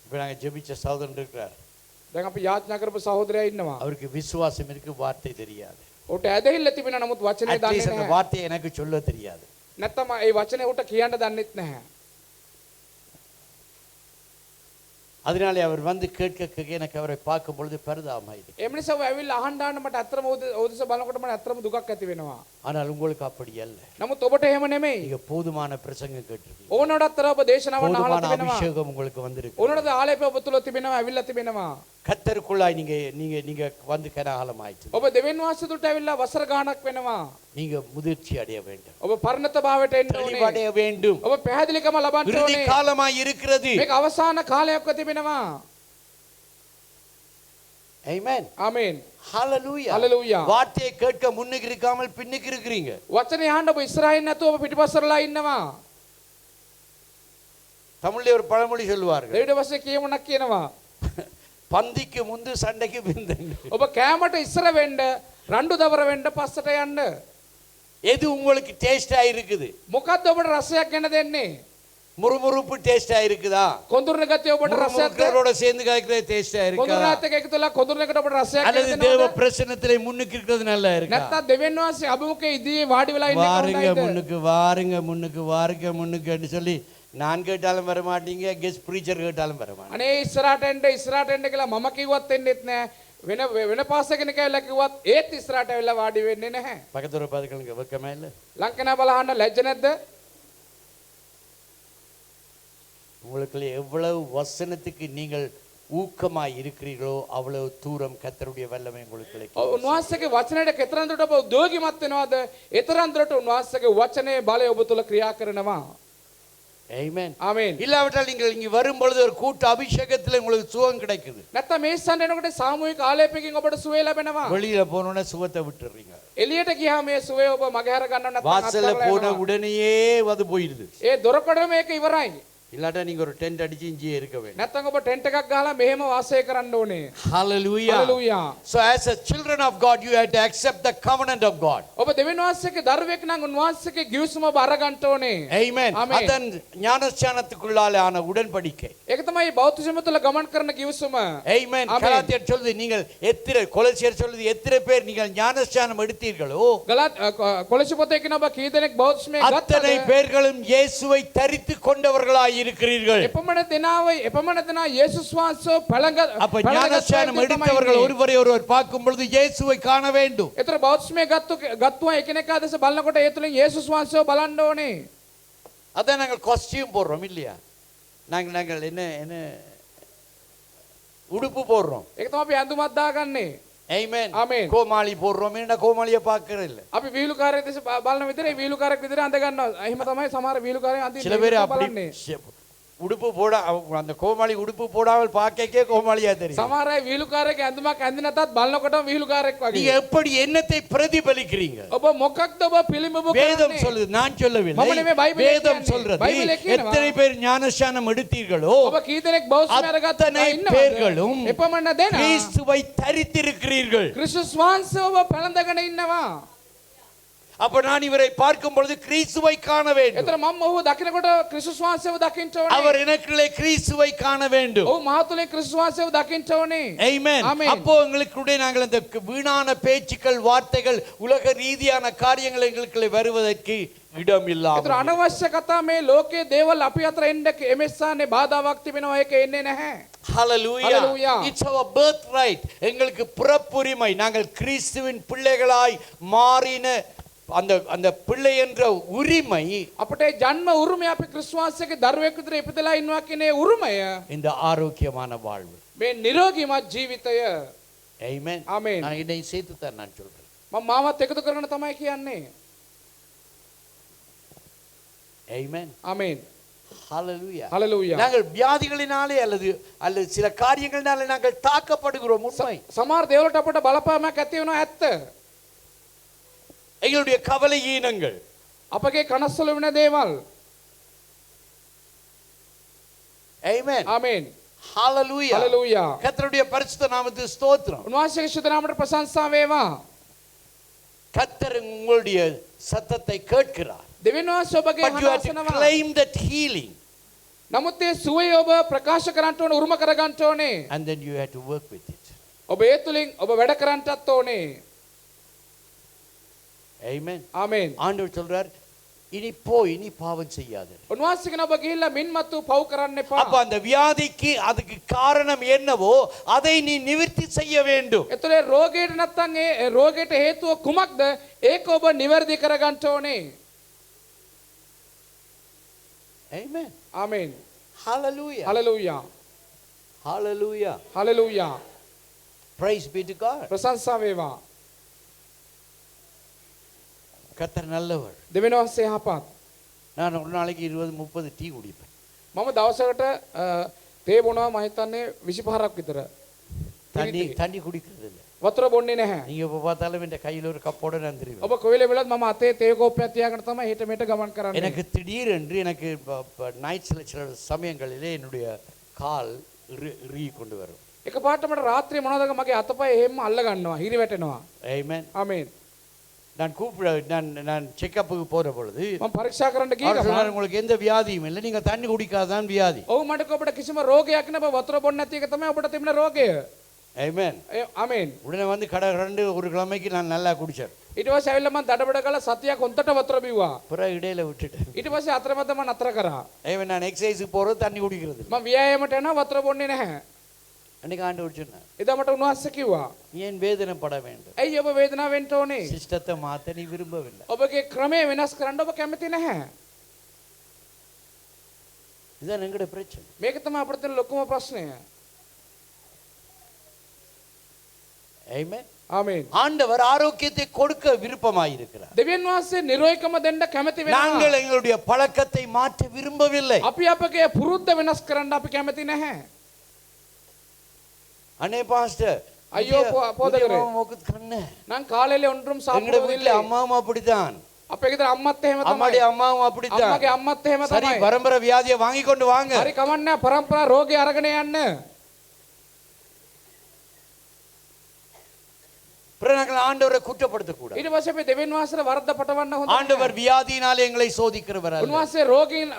இப்ப நாங்க ஜெபிச்ச சகோதரன் இருக்கிறார். දැන් අපි යාඥා කරපු සහෝදරයා ඉන්නවා. அவருக்கு விசுவாசம் இருக்கு, வார்த்தை தெரியாது. ඔහුට ඇදහිල්ල තිබෙනවා නමුත් වචනේ At least දන්නේ அந்த නැහැ. வார்த்தையை எனக்கு சொல்ல தெரியாது. නැත්තම් ඒ වචනේ ඔහුට කියන්න දන්නෙත් නැහැ. அதனாலே அவர் வந்து கேட்க கேட்க எனக்கு அவரை பார்க்கும் பொழுது பரிதாபமாயிருக்கு. ඒ මිනිස්සු ඇවිල්ලා අහන්න මට අත්‍තරම ඕදස බලනකොට මට අත්‍තරම දුකක් ඇති වෙනවා. ஆனால் உங்களுக்கு அப்படி அல்ல. නමුත් ඔබට එහෙම නෙමෙයි. நீங்க போதுமான பிரசங்கம் கேட்டிருக்கீங்க. ඕනොඩ අත්තර ඔබ දේශනාවන් අහලා போதுமான තිබෙනවා. அபிஷேகம் உங்களுக்கு வந்திருக்கு. ඕනොඩ ආලේප ඔබ තුල තිබෙනවා, ඇවිල්ලා තිබෙනවා. கர்த்தருக்குள்ளாய் நீங்க நீங்க நீங்க வந்து கனகாலம் ஆயிட்டு. ඔබ දෙවියන් වහන්සේ තුලට ඇවිල්ලා වසර ගාණක් වෙනවා. நீங்க முதிர்ச்சி அடைய வேண்டும். ඔබ පරිණත භාවයට එන්න ඕනේ. தெளிவடைய வேண்டும். ඔබ පැහැදිලිකම ලබන්න இறுதி ඕනේ. காலமாய் இருக்கிறது. මේක අවසාන කාලයක්ව තිබෙනවා. Amen. ආමේන්. Hallelujah. Hallelujah. வார்த்தையை கேட்க முன்னுக்கு இருக்காமல் பின்னுக்கு இருக்கிறீங்க. වචනේ අහන්න ඔබ ඉස්සරහින් නැතුව ඔබ පිටිපස්සරලා ඉන්නවා. தமிழ்ல ஒரு பழமொழி சொல்லுவார்கள். දෙවිඩ වශයෙන් කියමුණක් කියනවා. பந்திக்கு முந்து சண்டைக்கு பிந்தண்டு. ඔබ කෑමට ඉස්සර වෙන්න, රණ්ඩු දවර වෙන්න පස්සට යන්න. எது உங்களுக்கு டேஸ்டா இருக்குது? මොකද්ද ඔබට රසයක් ගැන දෙන්නේ? முறுமுறுப்பு டேஸ்டா இருக்குதா? කොඳුරන ගතිය ඔබට රසයක්ද? முறுமுறுக்கிறவரோட சேர்ந்து காய்க்கிறது டேஸ்டா இருக்கா? කොඳුරනාත් එක්ක එකතු වෙලා කොඳුරනකට ඔබට රසයක් அல்லது ගැන தேவ දෙනවද? பிரசன்னத்திலே முன்னுக்கு இருக்கிறது நல்லா இருக்கா? නැත්තම් දෙවියන් වහන්සේ අභිමුඛයේ ඉදිරියේ වාඩි වෙලා ඉන්න එක வாருங்க හොඳයිද? முன்னுக்கு, வாருங்க முன்னுக்கு, வாருங்க முன்னுக்குன்னு சொல்லி நான் கேட்டாலும் வர மாட்டீங்க, கெஸ்ட் ப்ரீச்சர் கேட்டாலும் வர மாட்டீங்க. අනේ ඉස්සරහට එන්න කියලා මම කිව්වත් එන්නෙත් නැහැ. වෙන පාස කෙනෙක් ඇවිල්ලා කිව්වත් ඒත් ඉස්සරහට ඇවිල්ලා වාඩි වෙන්නේ නැහැ. பக்கத்துல பாதுகளுக்கு வெக்கமே இல்ல? ලංකනා බලහන්න ලැජ්ජ නැද්ද? உங்களுக்கு எவ்வளவு வசனத்துக்கு நீங்கள் ஊக்கமாய் இருக்கிறீர்களோ அவ்வளவு தூரம் கர்த்தருடைய வல்லமை உங்களுக்கு கிடைக்கும். උන්වහන්සේගේ වචනයට කෙතරම් දුරට ඔබ උද්‍යෝගිමත් වෙනවද? එතරම් දුරට උන්වහන්සේගේ වචනේ බලය ඔබ තුල ක්‍රියා කරනවා. ஆமென். ආමේන්. இல்லாவிட்டால் நீங்கள் இங்க வரும் பொழுது ஒரு கூட்ட அபிஷேகத்துல உங்களுக்கு சுகம் கிடைக்குது. නැත්තම් මේ සඳ එනකොට සාමූහික ආලේපකින් ඔබට සුවය ලැබෙනවා. வெளியில போனோட சுகத்தை விட்டுறீங்க. එළියට ගියාම මේ සුවය ඔබ මගහැර ගන්නව නැත්තම් வாசல்ல අත්හැරලා போன යනවා. உடனேயே அது போயிடுது. ඒ දොරකඩ මේක ඉවරයි. இல்லாட்டா நீங்க ஒரு டென்ட் அடிச்சு இங்கேயே இருக்க வேண்டும். නැත්තම් ඔබ ටෙන්ට් එකක් ගහලා මෙහෙම වාසය කරන්න ඕනේ. Hallelujah. Hallelujah. So as a children of God you have to accept the covenant of God. ඔබ දෙවියන් වහන්සේගේ දරුවෙක් නම් උන්වහන්සේගේ ගිවිසුම ඔබ අරගන්න ඕනේ. Amen. Amen. அதன் ஞானஸ்நானத்துக்குள்ளால ஆன உடன்படிக்கை. ඒක තමයි බෞද්ධ තුල ගමන් කරන ගිවිසුම. Amen. Amen. கலாத்தியர் சொல்லுது நீங்கள் எத்தனை, கொலோசியர் சொல்லுது எத்தனை பேர் நீங்கள் ஞானஸ்நானம் எடுத்தீர்களோ කොලොසි පොතේ කියන ඔබ කී දෙනෙක් බෞද්ධ அத்தனை ගත්තද? பேர்களும் இயேசுவை தரித்து கொண்டவர்களாய் இருக்கிறீர்கள். එපමණ දෙනා යේසුස් වහන්සේ அப்ப ஞானஸ்நானம் எடுத்தவர்கள் ஒருவரை ஒருவர் பார்க்கும் பொழுது இயேசுவை காண வேண்டும். ඒතර බෞද්ධ ගත්තුවා එකිනෙකා දැස බලනකොට ඒ තුලින් යේසුස් වහන්සේව බලන්න ඕනේ. அதான் நாங்கள் காஸ்டியூம் போடுறோம் இல்லையா? நாங்கள் என்ன என்ன உடுப்பு போடுறோம். ඒක තමයි අපි ඇඳුමක් දාගන්නේ. Amen. Amen. கோமாளி போடுறோம். என்ன கோமாளியை பார்க்கறது இல்ல. අපි වීලුකාරයෙක් දැස බලන විදිහේ වීලුකාරයෙක් විදිහට අඳ ගන්නවා. එහෙම තමයි සමහර වීලුකාරයන් අඳින්නේ. சில பேர் அப்படி බලන්නේ. உடுப்பு போட அந்த கோமாளி உடுப்பு போடாமல் பார்க்கக்கே கோமாளியா தெரியும். සමහර අය වීලුකාරයෙක් ඇඳුමක් ඇඳි නැතත් බලනකොටම වීලුකාරයෙක් වගේ. நீங்க எப்படி என்னத்தை பிரதிபலிக்கிறீங்க? ඔබ මොකක්ද ඔබ පිළිඹු வேதம் කරන්නේ? சொல்லுது, நான் சொல்லவில்லை. මම නෙමෙයි බයිබලයේ வேதம் කියන්නේ. சொல்றது බයිබලයේ කියනවා. எத்தனை பேர் ஞானஸ்நானம் எடுத்தீர்களோ ඔබ කී දෙනෙක් බෞද්ධ අරගත්තා அத்தனை ඉන්නවද? பேர்களும் එපමණ දෙනා கிறிஸ்துவை தரித்திருக்கிறீர்கள். ක්‍රිස්තුස් වහන්සේව ඔබ පැලඳගෙන ඉන්නවා. அப்ப நான் இவரை பார்க்கும் பொழுது கிறிஸ்துவை காண வேண்டும். එතන මම ඔහු දකිනකොට ක්‍රිස්තුස් වහන්සේව දකින්න ඕනේ. அவர் எனக்குள்ளே கிறிஸ்துவை காண வேண்டும். ඔහු මා තුළින් ක්‍රිස්තුස් වහන්සේව දකින්න ඕනේ. Amen. Amen. அப்போ எங்களுக்குள்ளே நாங்கள் அந்த வீணான பேச்சுக்கள், வார்த்தைகள், உலக ரீதியான காரியங்கள் எங்களுக்குள்ளே வருவதற்கு இடம் ඒතර இல்லாமல் අනවශ්‍ය කතා මේ ලෝකයේ දේවල් අපි අතර එන්න එමෙස්සානේ බාධාවක් තිබෙනවා ඒක එන්නේ නැහැ. Hallelujah. Hallelujah. It's our birthright. எங்களுக்கு பிறப்புரிமை. நாங்கள் கிறிஸ்துவின் பிள்ளைகளாய் மாறின அந்த அந்த பிள்ளை என்ற உரிமை, අපට ජන්ම උරුමය අපි ක්‍රිස්තුස් වහන්සේගේ දරුවෙක් විදිහට ඉපදලා ඉන්නවා කියන ඒ උරුමය இந்த ஆரோக்கியமான வாழ்வு. මේ නිරෝගීමත් ජීවිතය. Amen. Amen. நான் இதை சேர்த்து தான் நான் சொல்றேன். මම මාවත් එකතු කරගෙන තමයි කියන්නේ. Amen. ආමේන්. Hallelujah. Hallelujah. நாங்கள் வியாதிகளினாலே அல்லது சில காரியங்களினாலே நாங்கள் தாக்கப்படுகிறோம். உண்மை. සමහර දේවල්ට අපට බලපෑමක් ඇති වෙනවා ඇත්ත. எங்களுடைய கவலை ஈனங்கள், අපගේ කනස්සලු වෙන දේවල්. Amen. ආමේන්. Hallelujah. Hallelujah. கர்த்தருடைய பரிசுத்த நாமத்துக்கு ஸ்தோத்திரம். උන්වහන්සේගේ ශුද්ධ නාමයට ප්‍රශංසා වේවා. கர்த்தர் உங்களுடைய சத்தத்தை கேட்கிறார். දෙවියන් වහන්සේ ඔබගේ But you have to හඬ claim that healing. නමුත් ඒ සුවය ඔබ ප්‍රකාශ කරන්නට ඕනේ, උරුම කර ගන්නට ඕනේ. and then you have to work with it. ඔබ ඒ තුලින් ඔබ වැඩ කරන්නටත් ඕනේ. Amen. ආමේන්. ஆண்டவர் சொல்றார் இனி போய் நீ பாவம் செய்யாத. උන්වහන්සේ කියන ඔබ ගිහිල්ලා මින්මත්තු පව් කරන්න එපා. அப்ப அந்த வியாதிக்கு அதுக்கு காரணம் என்னவோ அதை நீ நிவர்த்தி செய்ய வேண்டும். එතකොට රෝගයට නැත්තම් ඒ රෝගයට හේතුව කුමක්ද? ඒක ඔබ නිවැරදි කර ගන්නට ඕනේ. Amen. ආමේන්. Hallelujah. Hallelujah. Hallelujah. Hallelujah. Praise be to God. ප්‍රශංසා වේවා. கர்த்தர் நல்லவர். දෙවියන් වහන්සේ යහපත්. நான் ஒரு நாளைக்கு 20-30 டீ குடிப்பேன். මම දවසකට තේ බොනවා මම හිතන්නේ 25ක් විතර. தண்ணி குடிக்கிறது இல்ல. වතුර බොන්නේ නැහැ. நீங்க எப்ப பார்த்தாலும் இந்த கையில ஒரு கப்போட நான் தெரிவேன். ඔබ කොයිල වෙලත් මම අතේ තේ කෝප්පයක් තියාගෙන තමයි හෙට මෙට ගමන් කරන්නේ. எனக்கு திடீரென்று எனக்கு நைட்ஸ்ல சில சமயங்களிலே என்னுடைய கால் ரீ கொண்டு வரும். එකපාරට මට රාත්‍රියේ මොනවද මගේ අතපය එහෙම අල්ල ගන්නවා හිරි වැටෙනවා. Amen. ආමේන්. நான் செக்கப்புக்கு போற பொழுது මම පරීක්ෂා කරන්න ගිය அவர் ගමන් சொன்னார், உங்களுக்கு எந்த வியாதியும் இல்லை, நீங்க தண்ணி குடிக்காதான் வியாதி. ඔව් මට ඔබට කිසිම රෝගයක් නැහැ. ඔබ වතුර බොන්නේ නැති එක තමයි ඔබට තිබෙන රෝගය. Amen. ආමේන්. உடனே வந்து கடை ரெண்டு ஒரு கிழமைக்கு நான் நல்லா குடிச்சேன். ඊට පස්සේ ඇවිල්ලා මම දඩබඩ කළා සතියක් හොන්දට වතුර බිව්වා. பிறகு இடையில விட்டுட்டேன். ඊට පස්සේ අතරමැද මම නතර කරා. Amen. நான் எக்ஸசைஸுக்கு போறது தண்ணி குடிக்கிறது இல்லை. මම ව්‍යායාමයට යනවා වතුර බොන්නේ නැහැ. அன்னைக்கு ஆண்டவர் சொன்னார், එදා මට උන්වහන්සේ කිව්වා ஏன் வேதனைப்பட வேண்டும்? ඇයි ඔබ වේදනාව වෙන්න ඕනේ? சிஸ்டத்தை மாத்த நீ விரும்பவில்லை. ඔබගේ ක්‍රමය වෙනස් කරන්න ඔබ කැමති නැහැ. இதுதான் எங்களுடைய பிரச்சனை. මේක තමයි අපිට තියෙන ලොකුම ප්‍රශ්නය. Amen. ආමේන්. ஆண்டவர் ஆரோக்கியத்தை கொடுக்க விருப்பமாயிருக்கிறார். දෙවියන් වහන්සේ නිරෝධකම දෙන්න කැමති වෙනවා. நாங்கள் எங்களுடைய பழக்கத்தை மாற்ற விரும்பவில்லை. අපි අපගේ පුරුද්ද වෙනස් කරන්න අපි කැමති නැහැ. அண்ணே பாஸ்டர், ஐயோ, போதகரே. கண்ணு நான் காலையில ஒன்றும் எங்களுடைய வீட்டுல சாப்பிடுவதில்லை. அம்மாவும் அப்படித்தான், අපේ ගෙදර අම්මත් එහෙම அம்மாடி තමයි. அம்மாவும் அப்படித்தான். අම්මගේ අම්මත් එහෙම சரி, තමයි. பரம்பரை வியாதியை வாங்கி கொண்டு வாங்க. හරි කමන්නේ පරම්පරා රෝගේ අරගෙන යන්න. பிறகு நாங்கள் ஆண்டவரை குற்றப்படுத்த கூடாது. ඊට පස්සේ අපි දෙවියන් වහන්සේට වරද්ද පටවන්න හොඳ ஆண்டவர் வியாதியினாலே எங்களை சோதிக்கிறவர் அல்ல. උන්වහන්සේ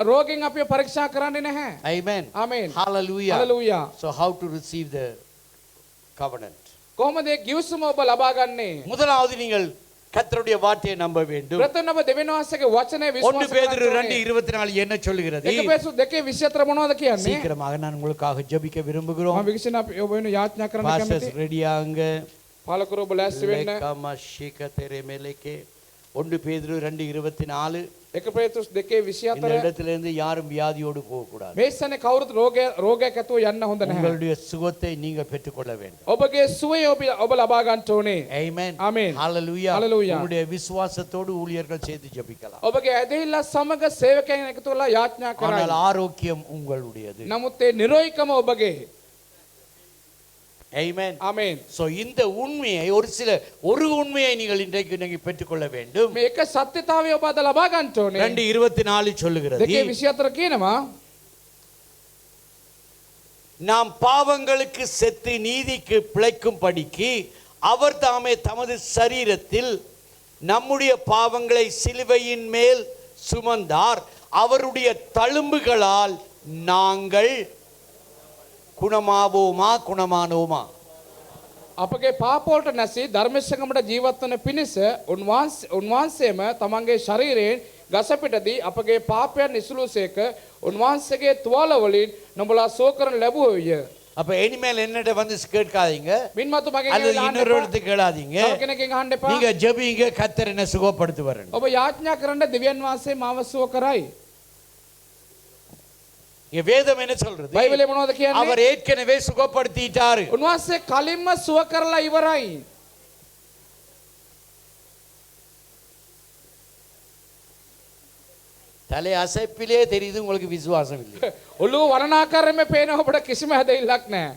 රෝගයෙන් අපිව පරීක්ෂා කරන්නේ නැහැ. Amen. ආමේන්. Hallelujah. Hallelujah. So how to receive the covenant? කොහොමද ඒ ගිවිසුම ඔබ ලබා ගන්නේ? முதலாவது நீங்கள் கர்த்தருடைய வார்த்தையை நம்ப வேண்டும். ප්‍රථම ඔබ දෙවියන් වහන්සේගේ වචනේ 1 විශ්වාස பேதுரு කරන්න ඕනේ. 2:24 என்ன சொல்லுகிறது? 1 පේතුරු 2:24 මොනවද කියන්නේ? சீக்கிரமாக நான் உங்களுக்காக ஜெபிக்க මම விரும்புகிறோம். විශ්වාස අපි ඔබ වෙන යාඥා කරන්න பாஸ்டர்ஸ் කැමතියි. ரெடியாங்க. පාලකරු ඔබ ලෑස්ති වෙන්න. 1 பேதுரு 2:24 1 පේතුරු இந்த 2:24 இடத்திலிருந்து யாரும் வியாதியோடு போக கூடாது. මේ ස්ථානේ කවුරුත් රෝගයක් ඇතුව යන්න හොඳ නැහැ. உங்களுடைய சுகத்தை நீங்க பெற்றுக்கொள்ள வேண்டும். ඔබගේ සුවය ඔබ ලබා ගන්න ඕනේ. Amen. Amen. Hallelujah. Hallelujah. உங்களுடைய விசுவாசத்தோடு ஊழியர்கள் சேர்த்து ஜெபிக்கலாம். ඔබගේ ඇදහිල්ල සමග සේවකයන් එකතු වෙලා යාඥා ஆனால் කරන්න. ஆரோக்கியம் உங்களுடையது. නමුත් ඒ නිරෝධිකම ඔබගේ. Amen. ආමේන්. So இந்த உண்மையை ஒரு உண்மையை நீங்கள் இன்றைக்கு நீங்க பெற்றுக்கொள்ள வேண்டும். මේ එක සත්‍යතාවය ඔබ අද ලබා ගන්න ඕනේ. 2:24 சொல்லுகிறது, 2:24 කියනවා நாம் பாவங்களுக்கு செத்து நீதிக்கு பிழைக்கும்படிக்கு அவர் தாமே தமது சரீரத்தில் நம்முடைய பாவங்களை சிலுவையின் மேல் சுமந்தார், அவருடைய தழும்புகளால் நாங்கள் குணமானோமா? අපගේ පාපවලට නැසී ධර්මශකමට ජීවත් වන පිණිස උන්වහන්සේම තමන්ගේ ශරීරයෙන් ගසපිටදී අපගේ පාපයන් නිසුලුසේක උන්වහන්සේගේ තුවාල වලින් නොබලා සෝකරන ලැබුවෝය. அப்ப இனிமேல் என்னட்ட வந்து கேட்காதீங்க, මින්මතු මගෙන් அல்லது ඇවිල්ලා இன்னொரு අහන්න இடத்துக்கு கேளாதீங்க. එපා. තව කෙනෙක්ගෙන් අහන්න එපා. நீங்க ஜெபிங்க, கர்த்தர் என்ன சுகப்படுத்துவார். ඔබ යාඥා කරන්න දෙවියන් වහන්සේ මාව සුව කරයි. இங்க வேதம் என்ன சொல்றது? බයිබලේ මොනවද කියන්නේ? அவர் ஏற்கனவே சுகப்படுத்திட்டாரு. උන්වහන්සේ කලින්ම සුව කරලා ඉවරයි. தலை அசைப்பிலே தெரியுது உங்களுக்கு விசுவாசம் இல்லை. ඔළුව වරණාකාරයෙන්ම පේන ඔබට කිසිම හැදෙILLක් නැහැ.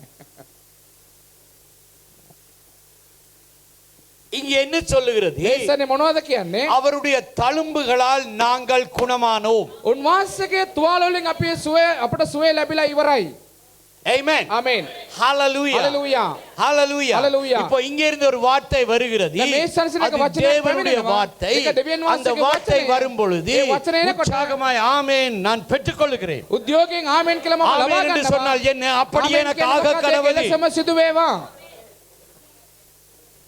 இங்க என்ன சொல்லுகிறது? ඒසනේ මොනවද කියන්නේ? அவருடைய தழும்புகளால் நாங்கள் குணமானோம். උන්වහන්සේගේ තුවාල වලින් අපේ සුවය අපට සුවය ලැබිලා ඉවරයි. Amen. Amen. Hallelujah. Hallelujah. Hallelujah. Hallelujah. இப்போ இங்க இருந்து ஒரு வார்த்தை வருகிறது. මේ සංසනක அது වචනයක් தேவனுடைய පැමිණෙනවා. வார்த்தை. ඒක දෙවියන් அந்த වහන්සේගේ வார்த்தை වචනය. வரும் பொழுது ඒ වචනය එනකොට உற்சாகமாய் ஆமென் நான் பெற்றுக்கொள்கிறேன். උද්‍යෝගයෙන් ආමෙන් කියලා මම ලබා ஆமென் என்று ගන්නවා. சொன்னால் என்ன அப்படியே ආමෙන් எனக்கு කියන ஆக මොකක්ද? கடவுளே. එලෙසම සිදු වේවා.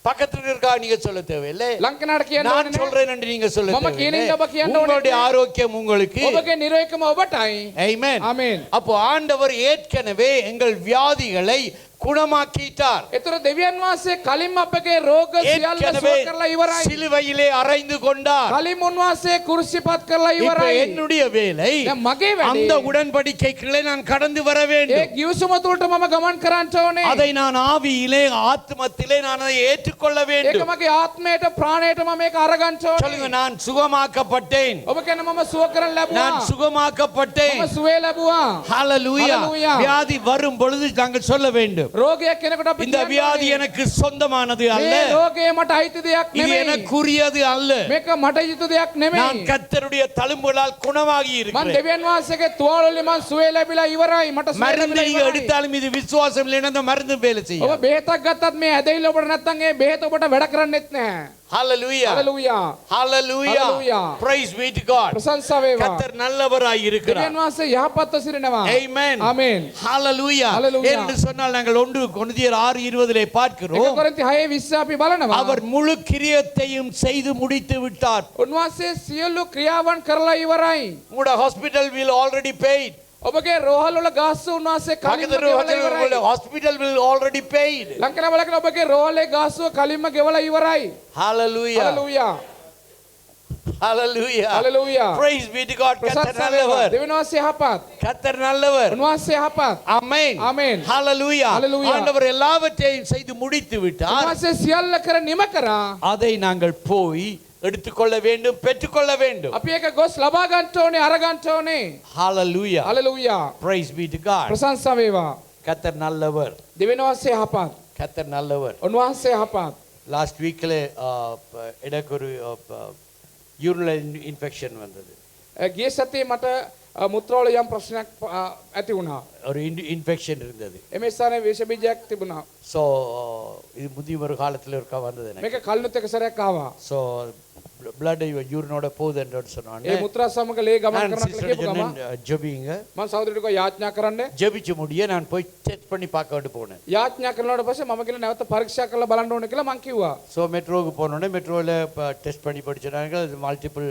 பக்கத்துல இருக்கா நீங்க சொல்ல தேவையில்லை. ලංකනාට කියන්න நான் ඕනේ නැහැ. சொல்றேன் என்று நீங்க சொல்ல මම කියන தேவையில்லை. එක ඔබ කියන්න ඕනේ உங்களுடைய නැහැ. ஆரோக்கியம் உங்களுக்கு. ඔබගේ නිරෝගීකම ඔබටයි. Amen. Amen. அப்போ ஆண்டவர் ஏற்கனவே எங்கள் வியாதிகளை குணமாக்கிட்டார். ඒතර දෙවියන් වහන්සේ කලින්ම අපගේ රෝග සියල්ල ஏற்கனவே සුව කරලා ඉවරයි. சிலுவையிலே அறைந்து கொண்டார். කලින් උන්වහන්සේ කුරුසිපත් කරලා இப்போ ඉවරයි. என்னுடைய வேலை දැන් මගේ වැඩේ அந்த உடன்படிக்கைகளை நான் கடந்து வர ඒ வேண்டும். ගිවිසුම තුළට මම ගමන් කරන්න ඕනේ. அதை நான் ஆவியிலே ஆத்மத்திலே நான் அதை ஏற்றுக்கொள்ள ඒක வேண்டும். මගේ ආත්මයට ප්‍රාණයට මම මේක අරගන්න சொல்லுங்க, ඕනේ. நான் சுகமாக்கப்பட்டேன். ඔබ කියන මම සුව කරන්න நான் ලැබුවා. சுகமாக்கப்பட்டேன். මම සුවේ ලැබුවා. ஹalleluya. Hallelujah. வியாதி வரும் பொழுது நாங்கள் சொல்ல வேண்டும், රෝගයක් කෙනෙකුට අපි இந்த කියන්න வியாதி ඕනේ. எனக்கு சொந்தமானது அல்ல, මේ රෝගය මට අයිති දෙයක් இது නෙමෙයි. எனக்குரியது அல்ல. මේක මට යුතු දෙයක් நான் නෙමෙයි. கர்த்தருடைய தழும்புகளால் குணமாகி මම இருக்கிறேன். දෙවියන් වහන්සේගේ තුවාල වලින් මම සුවේ ලැබිලා ඉවරයි. මට සුවේ மருந்து ලැබිලා நீங்க ඉවරයි. எடுத்தாலும் இது விசுவாசம் இல்லைன்னா அந்த மருந்து வேலை ඔබ செய்யும். බෙහෙතක් ගත්තත් මේ ඇදහිල්ල ඔබට නැත්තම් ඒ බෙහෙත ඔබට වැඩ කරන්නේත් නැහැ. ஹalleluya. Hallelujah. Hallelujah. Hallelujah. Praise be to God. ප්‍රශංසා වේවා. கர்த்தர் நல்லவராய் இருக்கிறார். දෙවියන් වහන්සේ යහපත්ව සිටිනවා. Amen. Amen. Hallelujah. Hallelujah. என்று சொன்னால் நாங்கள் 1 கொரிந்தியர் 6:20 එක பார்க்கிறோம், කොරින්ති 6:20 අපි බලනවා. அவர் முழு கிரியத்தையும் செய்து முடித்து விட்டார். උන්වහන්සේ සියලු ක්‍රියාවන් කරලා ඉවරයි. உங்களோட ஹாஸ்பிடல் will already paid. ඔබගේ රෝහල් වල ගාස්තු උන්වහන්සේ කලින්ම பக்கத்துல ගෙවලා உள்ள ඉවරයි. Hospital will already paid. ලංකන බලකන ඔබගේ රෝහලේ ගාස්තුව කලින්ම ගෙවලා ඉවරයි. Hallelujah. Hallelujah. Hallelujah. Hallelujah. Praise be to God. கர்த்தர் ප්‍රශංසා වේවා. நல்லவர். දෙවියන් වහන්සේ යහපත්. கர்த்தர் நல்லவர். උන්වහන්සේ යහපත්. ஆமென். Amen. Hallelujah. Hallelujah. ஆண்டவர் எல்லாவற்றையும் செய்து முடித்து விட்டார். උන්වහන්සේ සියල්ල කර නිම කරා. அதை நாங்கள் போய் எடுத்துக்கொள்ள வேண்டும், பெற்றுக்கொள்ள வேண்டும். අපි ඒක ගොස් ලබා ගන්න ඕනේ, අර ගන්න ඕනේ. Hallelujah. Hallelujah. Praise be to God. ප්‍රශංසා වේවා. கர்த்தர் நல்லவர். දෙවියන් වහන්සේ යහපත්. கர்த்தர் நல்லவர். උන්වහන්සේ යහපත්. லாஸ்ட் வீக்ல எனக்கு ஒரு யூரினல் இன்ஃபெக்ஷன் வந்தது. ගිය සතියේ මට මුත්‍රාවල යම් ප්‍රශ්නයක් ඇති වුණා. ஒரு இன்ஃபெக்ஷன் இருந்தது. එමේ ස්ථානයේ විෂ බීජයක් තිබුණා. ஸோ இது முதிய ஒரு காலத்தில் இருக்கா வந்தது எனக்கு. මේක කල්නුත් එක සැරයක් ආවා. ஸோ பிளட் யூரினோட போகுதுன்னு சொன்னாங்க. ඒ මුත්‍රා සමග ලේ ගමන් நான் කරනවා කියලා சிஸ்டர் කියපු ගමන් ஜெபிங்க, මම සහෝදරයට කිව්වා යාඥා කරන්න. ஜெபிச்சு முடிய நான் போய் டெஸ்ட் பண்ணி பார்க்க வேண்டி போனேன். යාඥා කරනවට පස්සේ මම කියලා නැවත පරීක්ෂා කරලා බලන්න ඕනේ කියලා මං කිව්වා. ஸோ மெட்ரோவுக்கு போனோடனே மெட்ரோவில் டெஸ்ட் பண்ணி படிச்சாங்க, மல்டிபிள்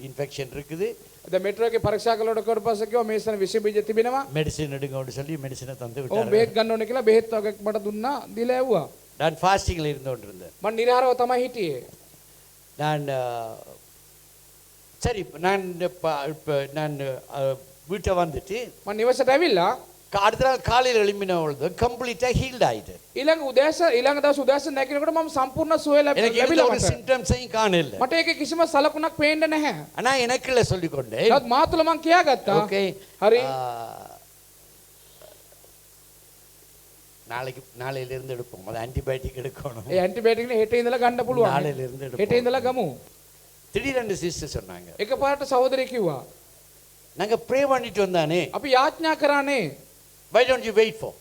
இன்ஃபெக்ஷன் இருக்குது, දැන් මෙට්‍රෝ එකේ පරීක්ෂා කළාට කොට පස්සේ කිව්වා මේ ස්ථානේ විෂ බීජ තිබෙනවා. மெடிசின் எடுங்கன்னு சொல்லி மெடிசினை தந்து ඔව් விட்டாங்க. බෙහෙත් ගන්න ඕනේ කියලා බෙහෙත් වගේක් මට දුන්නා. දීලා ඇව්වා. நான் ஃபாஸ்டிங்கில் இருந்து கொண்டிருந்தேன். මම නිරහරව තමයි හිටියේ. நான் சரி நான் நான் வீட்டை வந்துட்டு මම නිවසට ඇවිල්ලා அடுத்த நாள் காலையில் எழும்பின பொழுது கம்ப்ளீட்டாக ஹீல்ட் ஆயிட்டு. ඊළඟ දවස් උදෑසන නැගිනකොට මම සම්පූර්ණ සුවය எனக்கு எந்த ලැබිලා ஒரு මට. சிம்டம்ஸையும் காணல. මට ඒකේ කිසිම සලකුණක් පේන්නේ නැහැ. ஆனா எனக்குள்ள சொல்லிக்கொண்டேன், නමුත් මා තුළ මං කියාගත්තා. ஓகே හරි. நாளையில இருந்து எடுப்போம், அது ஆன்டிபயோட்டிக் எடுக்கணும். ඒ ඇන්ටිබයොටික් නේ හෙට ඉඳලා ගන්න පුළුවන්. நாளையில இருந்து හෙට எடுப்போம். ඉඳලා ගමු. திடீரென்று சிஸ்டர் சொன்னாங்க, එකපාරට සහෝදරයෙක් කිව්වා நாங்க ப்ரே பண்ணிட்டு வந்தானே, අපි යාඥා කරානේ. why don't you wait for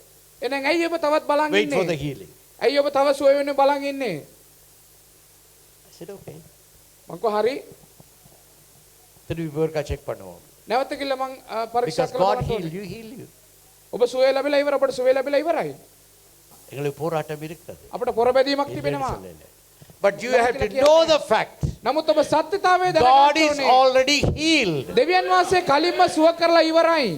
එහෙනම් ඇයි ඔබ තවත් බලන් wait for the ඉන්නේ? healing? ඇයි ඔබ තව සුවය වෙන්න බලන් ඉන්නේ? I said okay, මං කිව්වා හරි. திருப்பி ஒருக்கா செக் பண்ணுவோம், නැවත කියලා මං පරීක්ෂා because කරලා God බලන්න heal ඕනේ. you, heal you. ඔබ සුවය ලැබිලා ඉවර, ඔබට සුවය ලැබිලා ඉවරයි. எங்களுக்கு போராட்டம் இருக்கிறது, අපිට පොරබැදීමක් இல்லைன்னு තිබෙනවා. சொல்லல. But you have to know the fact, නමුත් ඔබ සත්‍යතාවය God දැනගන්න is ඕනේ. already healed. දෙවියන් වහන්සේ කලින්ම සුව කරලා ඉවරයි.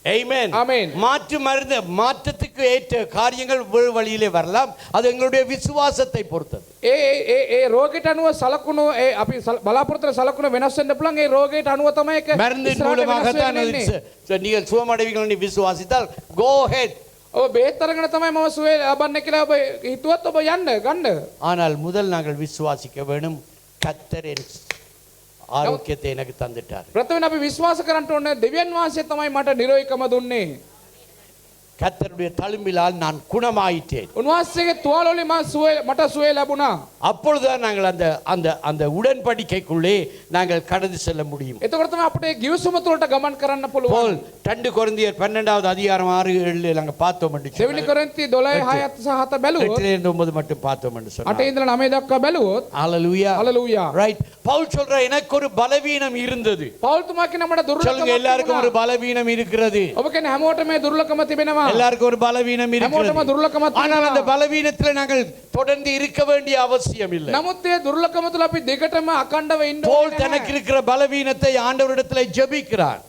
Amen. Amen. மாற்று மருந்து மாற்றத்துக்கு ஏற்ற காரியங்கள் வேறு வழியிலே வரலாம், அது எங்களுடைய விசுவாசத்தை பொறுத்தது. ඒ රෝගයට අනුව සලකුණු අපි බලාපොරොත්තු වෙන සලකුණු වෙනස් වෙන්න පුළුවන්. ඒ රෝගයට අනුව තමයි ඒක மருந்தின் ඉස්සරහට மூலமாக වෙනස් தான் වෙන්නේ. நீங்கள் சுகமடைவீர்கள் என்று விசுவாசித்தால் go ahead. ඔබ බෙහෙත් අරගෙන තමයි මම සුවය ලබන්නේ කියලා ඔබ හිතුවත් ඔබ යන්න ගන්න. ஆனால் முதல் நாங்கள் விசுவாசிக்க வேணும், கர்த்தர் என் ஆரோக்கியத்தை எனக்கு தந்துட்டார். ප්‍රථමයෙන් අපි විශ්වාස කරන්න ඕනේ දෙවියන් වහන්සේ තමයි මට නිරෝගීකම දුන්නේ. கர்த்தருடைய தழும்பிலால் நான் குணமாயிட்டேன். උන්වහන්සේගේ තුවාල වලින් මට සුවය ලැබුණා. அப்பொழுதுதான் நாங்கள் அந்த அந்த அந்த உடன்படிக்கைக்குள்ளே நாங்கள் கடந்து செல்ல முடியும். එතකොට තමයි අපිට ගිවිසුම තුළට ගමන් කරන්න පුළුවන්. போல் 2 கொரிந்தியர் 12வது அதிகாரம் 6-7 நாங்க பார்த்தோம் என்று දෙවෙනි කොරින්ති 12:6-7 බැලුවොත් 8-9 மட்டும் பார்த்தோம் என்று சொன்னார். 8 ඉඳලා 9 දක්වා බැලුවොත් ஹalleluya. ஹalleluya. ரைட். பவுல் சொல்ற எனக்கு ஒரு பலவீனம் இருந்தது. පෞල් තුමා කියන මට දුර්ලභකමක් சொல்லுங்க எல்லாருக்கும் ஒரு பலவீனம் இருக்கிறது. ඔබ කියන්නේ හැමෝටම මේ දුර්ලභකම තිබෙනවා. எல்லாருக்கும் ஒரு பலவீனம் இருக்கிறது. හැමෝටම දුර්ලභකමක් ஆனால் அந்த තිබෙනවා. பலவீனத்தில் நாங்கள் தொடர்ந்து இருக்க வேண்டிய அவசியம் இல்லை. නමුත් ඒ දුර්ලභකම තුළ අපි දෙකටම අකණ්ඩව ඉන්න பவுல் ඕනේ தனக்கு නැහැ. இருக்கிற பலவீனத்தை ஆண்டவரிடத்தில் ஜெபிக்கிறார்.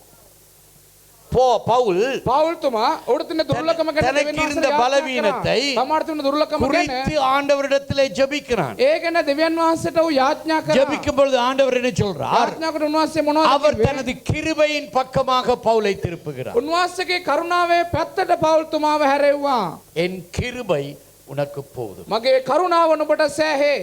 பவுல் පෞල් තුමා ඔබට තියෙන දුර්ලභකම ගැන தனக்கு இருந்த பலவீனத்தை තමාට තියෙන දුර්ලභකම ගැන குறித்து ஆண்டவரிடத்தில் ஜெபிக்கிறான். ඒ ගැන දෙවියන් වහන්සේට ඌ යාඥා කරා. ஜெபிக்கும் பொழுது ஆண்டவர் என்ன சொல்றார்? යාඥා කොට උන්වහන්සේ මොනවද அவர் කිව්වේ? தனது கிருபையின் பக்கமாக பவுலை திருப்புகிறார். උන්වහන්සේගේ කරුණාවේ පැත්තට පෞල් තුමාව හැරෙව්වා. என் கிருபை உனக்கு போதும். මගේ කරුණාව නුඹට සෑහේ.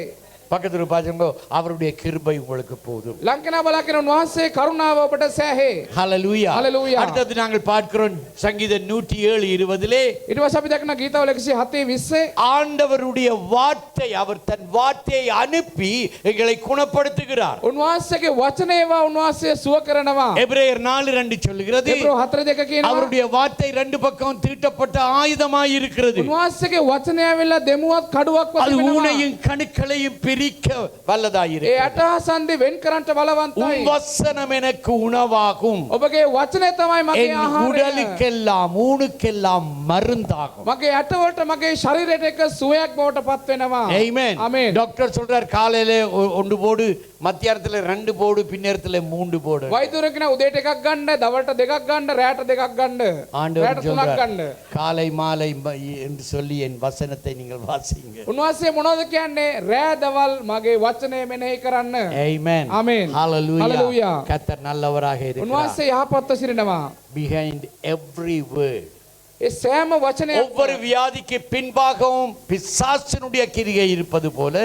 பக்கத்துல பாருங்க, அவருடைய கிருபை உங்களுக்கு போதும். ලංකනා බලා කියන උන්වහන්සේ කරුණාව ඔබට සෑහේ. ஹalleluya. ஹalleluya. அடுத்து நாங்கள் பார்க்கிறோம் சங்கீதம் 107:20 ඊට පස්සේ අපි දක්න ගීතාවල 107:20 ஆண்டவருடைய வார்த்தை, அவர் தன் வார்த்தையை அனுப்பி எங்களை குணப்படுத்துகிறார். උන්වහන්සේගේ වචනේවා උන්වහන්සේ සුව කරනවා. எபிரேயர் 4:2 சொல்கிறது එබ්‍රෝ 4:2 කියනවා அவருடைய வார்த்தை ரெண்டு பக்கம் தீட்டப்பட்ட ஆயுதமாய் இருக்கிறது. උන්වහන්සේගේ වචනය ඇවිල්ලා දෙමුවත් කඩුවක් அது වගේ වෙනවා. ஊனையும் கணுக்களையும் பிரிக்க வல்லதாய் ඒ இருக்கிறது. අටහසන්දි වෙන් කරන්නට බලවන්තයි. உம் வசனம் எனக்கு உணவாகும், ඔබගේ වචනය තමයි මගේ என் ආහාරය. உடலுக்கெல்லாம் ஊனுக்கெல்லாம் மருந்தாகும். මගේ ඇටවලට මගේ ශරීරයට එක සුවයක් බවට පත් වෙනවා. ஆமென். ஆமென். டாக்டர் சொல்றார் காலையில ஒன்று போடு, மத்தியானத்துல 2 போடு, பின்னேரத்துல 3 போடு. වෛද්‍යවරු කියන උදේට එකක් ගන්න, දවල්ට දෙකක් ගන්න, රැට දෙකක් ගන්න, ஆண்டவர் රැට තුනක් சொல்றார் ගන්න. காலை மாலை என்று சொல்லி என் வசனத்தை நீங்கள் வாசிங்க. උන්වහන්සේ මොනවද කියන්නේ? රෑ දවල් මගේ වචනය මෙනෙහි කරන්න. ஆமென். ஆமென். ஹalleluya. Hallelujah. கர்த்தர் நல்லவராக இருக்கிறார். උන්වහන්සේ යහපත්ව සිටිනවා. behind every word, ඒ සෑම වචනයක්ම ஒவ்வொரு வியாதிக்கு பின்பாகவும் பிசாசினுடைய கிரியை இருப்பது போல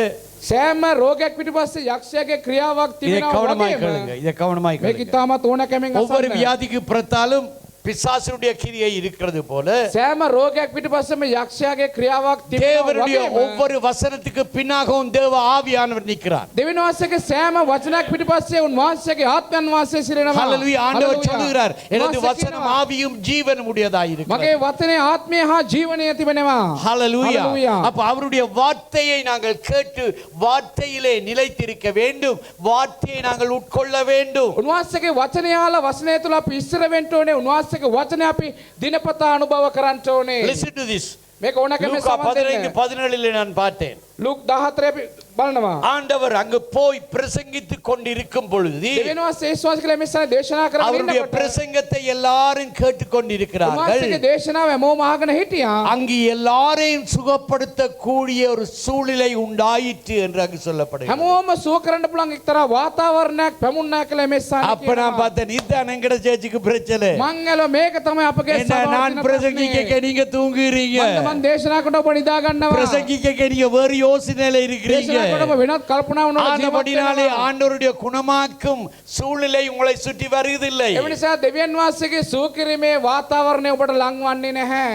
සෑම රෝගයක් පිටපස්සේ යක්ෂයාගේ ක්‍රියාවක් இதை තිබෙනවා கவனமாய் වගේම கேளுங்க, இதை கவனமாய் මේක கேளுங்க. ඉතාමත් ඕනකමින් ஒவ்வொரு අසන්න. வியாதிக்கு பிறத்தாலும் பிசாசினுடைய கிரியை இருக்கிறது போல සෑම රෝගයක් පිටපස්සෙම යක්ෂයාගේ ක්‍රියාවක් තිබෙනවා தேவனுடைய වගේම ஒவ்வொரு வசனத்துக்கு பின்னாகவும் தேவ ஆவியானவர் நிற்கிறார். දෙවියන් වහන්සේගේ සෑම වචනයක් පිටපස්සේ උන්වහන්සේගේ ආත්මයන් වහන්සේ සිටිනවා. ஹalleluya. ஆண்டவர் Hallelujah. சொல்லுகிறார், எனது උන්වහන්සේ வசனம் කියනවා, ஆவியும் ஜீவனும் உடையதாய் இருக்கிறது. මගේ වචනේ ආත්මය හා ජීවනය තිබෙනවා. ஹalleluya. Hallelujah. அப்ப அவருடைய வார்த்தையை நாங்கள் கேட்டு வார்த்தையிலே நிலைத்திருக்க வேண்டும், வார்த்தையை நாங்கள் உட்கொள்ள வேண்டும். උන්වහන්සේගේ වචනය යාලා වචනය තුළ අපි ඉස්සර වෙන්න ඕනේ. උන්වහන්සේගේ වචනය අපි දිනපතා අනුභව කරන්න ඕනේ. Listen to this. මේක ඕනකම லூக்கா සමන් දෙන්න. 15:17 நான் பார்த்தேன். ලූක් 14 අපි බලනවා. ஆண்டவர் அங்கு போய் பிரசங்கித்துக் கொண்டிருக்கும் பொழுது දෙවියන් වහන්සේ විශ්වාස කළ මිසන දේශනා කරගෙන அவருடைய ඉන්නකොට பிரசங்கத்தை எல்லாரும் கேட்டுக்கொண்டிருக்கிறார்கள். උන්වහන්සේගේ දේශනාව හැමෝම අහගෙන හිටියා. அங்கு எல்லாரையும் சுகப்படுத்தக்கூடிய ஒரு சூழ்நிலை உண்டாயிற்று என்று அங்கு சொல்லப்படுகிறது. හැමෝම සුව කරන්න පුළුවන් එක්තරා වාතාවරණයක් පැමුණා කියලා මේ ස්ථානේ அப்ப நான் பார்த்தேன், இதுதான் எங்கட சேர்ச்சுக்கு பிரச்சனை. මං ඇලුවා මේක තමයි අපගේ என்ன සභාවේ நான் තියෙන பிரசங்கிக்க ප්‍රශ්නේ. நீங்க தூங்குறீங்க, මම දේශනා කොට ඔබ නිදා ගන්නවා. பிரசங்கிக்க நீங்க வேறு யோசனையில இருக்கிறீங்க. දේශනා කොට ඔබ වෙනත් කල්පනාවන වල ජීවත් ஆனபடினாலே වෙනවා. ஆண்டவருடைய குணமாக்கும் சூழ்நிலை உங்களை சுற்றி வருவதில்லை. ඒ නිසා දෙවියන් වහන්සේගේ සුව කිරීමේ වාතාවරණය ඔබට ලං වන්නේ නැහැ.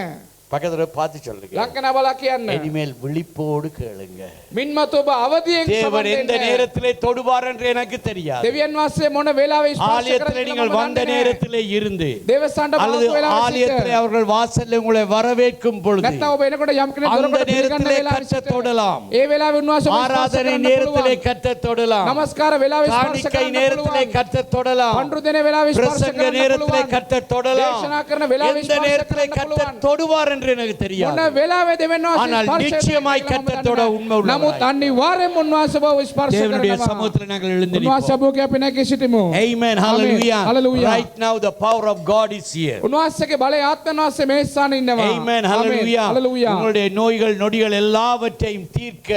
பக்கத்துல பார்த்து சொல்லுங்க, ලංකනා බලා කියන්න. இனிமேல் விழிப்போடு கேளுங்க. මින්මතු ඔබ අවදියෙන් தேவன் සමන් எந்த දෙන්න. நேரத்திலே தொடுவார் என்று எனக்கு தெரியாது. දෙවියන් වහන්සේ මොන වෙලාවෙ ස්පර්ශ ஆலயத்திலே நீங்கள் வந்த நேரத்திலே இருந்து දේවස්ථානට அல்லது පාසු වෙලාවෙ ஆலயத்திலே அவர்கள் வாசல்ல உங்களை வரவேற்கும் பொழுது නැත්නම් ඔබ එනකොට යම් කෙනෙක් அந்த දොරකට පිළිගන්න நேரத்திலே වෙලාවෙ கர்த்தர் தொடலாம். ඒ වෙලාවෙ උන්වහන්සේ ඔබ ස්පර්ශ ஆராதனை කරන්න நேரத்திலே පුළුවන්. கர்த்தர் தொடலாம். නමස්කාර වෙලාවෙ ස්පර්ශ காணிக்கை කරන්න நேரத்திலே පුළුවන්. கர்த்தர் தொடலாம். පඬුරු දෙන වෙලාවෙ ස්පර්ශ பிரசங்க කරන්න நேரத்திலே පුළුවන්. கர்த்தர் தொடலாம். දේශනා කරන වෙලාවෙ எந்த ස්පර්ශ நேரத்திலே කරන්න கர்த்தர் පුළුවන්. தொடுவார் என்று எனக்கு මොන தெரியாது. වෙලාවෙ දෙවියන් වහන්සේ ஆனால் ස්පර්ශ நிச்சயமாய் කරනවා கர்த்தர் කියලා தொட මම உண்மை දන්නවා. உள்ளவராய். නමුත් අනිවාර්යයෙන්ම උන්වහන්සේ බව ස්පර්ශ தேவனுடைய කරනවා. சமூகத்தில் நாங்கள் උන්වහන්සේ எழுந்திருப்போம். අභෝගය අපි නැගී සිටිමු. Amen. Hallelujah. Hallelujah. Right now the power of God is here. උන්වහන්සේගේ බලය ආත්මයන් වහන්සේ මේ ස්ථානේ ඉන්නවා. Amen. Hallelujah. Hallelujah. உங்களுடைய நோய்கள் நொடிகள் எல்லாவற்றையும் தீர்க்க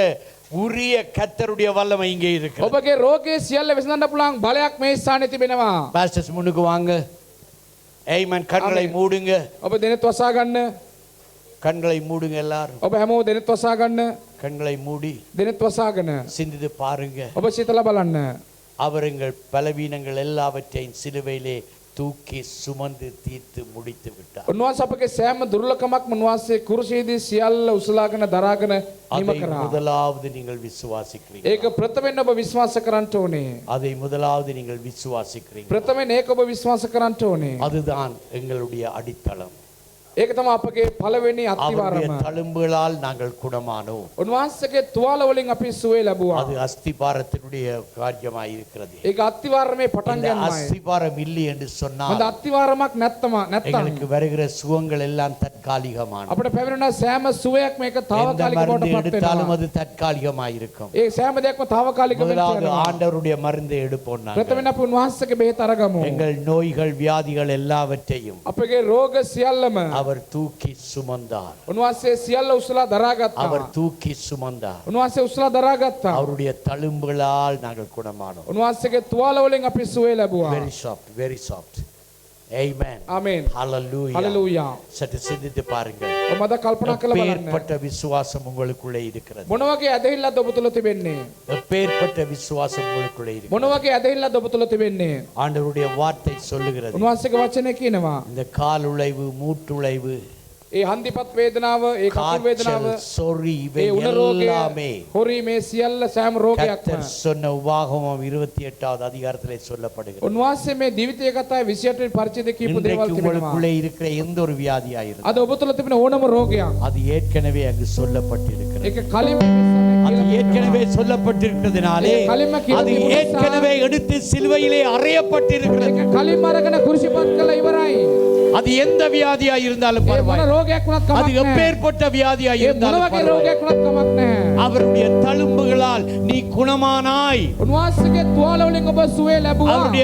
உரிய கர்த்தருடைய வல்லமை இங்கே இருக்கிறது. ඔබගේ රෝගයේ සියල්ල විසඳන්න පුළුවන් බලයක් මේ ස්ථානේ තිබෙනවා. பாஸ்டர்ஸ் முன்னுக்கு வாங்க. Amen. கண்களை Amen. மூடுங்க. ඔබ දෙනෙත් වසා ගන්න. கண்களை மூடுங்க எல்லாரும். ඔබ හැමෝම දෙනෙත් වසා ගන්න. கண்களை மூடி දෙනෙත් වසාගෙන சிந்தித்து பாருங்க. ඔබ සිතලා බලන්න. அவர் எங்கள் பலவீனங்கள் எல்லாவற்றையும் சிலுவையிலே தூக்கி சுமந்து தீர்த்து முடித்து விட்டார். උන්වහන්සේ අපගේ සෑම දුර්ලකමක්ම උන්වහන්සේ කුරුසයේදී සියල්ල උසලාගෙන දරාගෙන නිම அதை කරා. முதலாவது நீங்கள் விசுவாசிக்கிறீங்க. ඒක ප්‍රථමයෙන් ඔබ විශ්වාස කරන්න ඕනේ. அதை முதலாவது நீங்கள் விசுவாசிக்கிறீங்க. ප්‍රථමයෙන් ඒක ඔබ විශ්වාස කරන්න ඕනේ. அதுதான் எங்களுடைய அடித்தளம். ඒක තමයි අපගේ පළවෙනි அவருடைய අත්තිවාරම. தழும்புகளால் நாங்கள் குணமானோம். උන්වහන්සේගේ තුවාල වලින් අපි සුවය ලැබුවා. அது அஸ்திபாரத்தினுடைய காரியமாய் இருக்கிறது. ඒක අත්තිවාරමේ පටන් இந்த ගන්නමයි. அஸ்திபாரம் இல்லை என்று சொன்னால் හොඳ අත්තිවාරමක් නැත්තම எங்களுக்கு வருகிற சுகங்கள் எல்லாம் தற்காலிகமான. අපිට පැමිණෙන සෑම සුවයක්ම ඒක எந்த తాවකාලික மருந்து බවට පත් எடுத்தாலும் වෙනවා. அது தற்காலிகமாய் இருக்கும். ඒ සෑම දෙයක්ම తాවකාලික වෙන්න முதலாவது යනවා. ஆண்டவருடைய மருந்தை எடுப்போம் நாங்கள். ප්‍රථමයෙන් අපි උන්වහන්සේගේ බෙහෙත අරගමු. எங்கள் நோய்கள் வியாதிகள் எல்லாவற்றையும் අපගේ රෝග සියල්ලම அவர் தூக்கி சுமந்தார். උන්වහන්සේ සියල්ල උසලා දරාගත්තා. அவர் தூக்கி சுமந்தார். උන්වහන්සේ උසලා දරාගත්තා. அவருடைய தழும்புகளால் நாங்கள் குணமானோம். උන්වහන්සේගේ තුවාල වලින් අපි සුවය ලැබුවා. Very soft, very soft. Amen. ආමේන්. Hallelujah. Hallelujah. சற்று சிந்தித்து பாருங்கள். මම අද කල්පනා කළා බලන්න. எப்பேற்பட்ட விசுவாசம் உங்களுக்குள்ளே இருக்கிறது. මොන වගේ ඇදහිල්ලක්ද ඔබ තුල තිබෙන්නේ? எப்பேற்பட்ட விசுவாசம் உங்களுக்குள்ளே இருக்கிறது. මොන වගේ ඇදහිල්ලක්ද ඔබ තුල තිබෙන්නේ? ஆண்டவருடைய வார்த்தை சொல்லுகிறது. උන්වහන්සේගේ වචනේ කියනවා. இந்த காலுளைவு மூட்டுளைவு ඒ හන්දිපත් වේදනාව, ඒ කකුල් වේදනාව, காய்ச்சல் சொறி இவை ඒ උණ රෝගය, எல்லாமே හොරි මේ සියල්ල සෑම රෝගයක්ම கர்த்தர் சொன்ன உபாகமம் 28வது அதிகாரத்திலே சொல்லப்படுகிறது. උන්වහන්සේ මේ දිවිතය කතාවේ 28 වෙනි පරිච්ඡේදය කියපු දේවල් இன்றைக்கு තිබෙනවා. உங்களுக்குள்ளே இருக்கிற எந்த ஒரு வியாதியாயிருந்தாலும் අද ඔබ තුල තිබෙන ඕනම රෝගයක් அது ஏற்கனவே அங்கு சொல்லப்பட்டிருக்கிறது. ඒක කලින්ම அது ஏற்கனவே சொல்லப்பட்டிருக்கிறதுனாலே කලින්ම කියලා அது තිබුණ නිසා ஏற்கனவே எடுத்து சிலுவையிலே அறையப்பட்டிருக்கிறது. ඒක කලින්ම අරගෙන කුරුසිපත් කළා ඉවරයි. அது எந்த வியாதியா இருந்தாலும் ඒ මොන பரவாயில்லை. රෝගයක් වුණත් அது කමක් නැහැ. எப்பேற்பட்ட வியாதியா ඒ මොන இருந்தாலும் වගේ பரவாயில்லை. රෝගයක් වුණත් කමක් නැහැ. அவருடைய தழும்புகளால் நீ குணமானாய். උන්වහන්සේගේ තුවාල වලින් ඔබ සුවය ලැබුවා. அவருடைய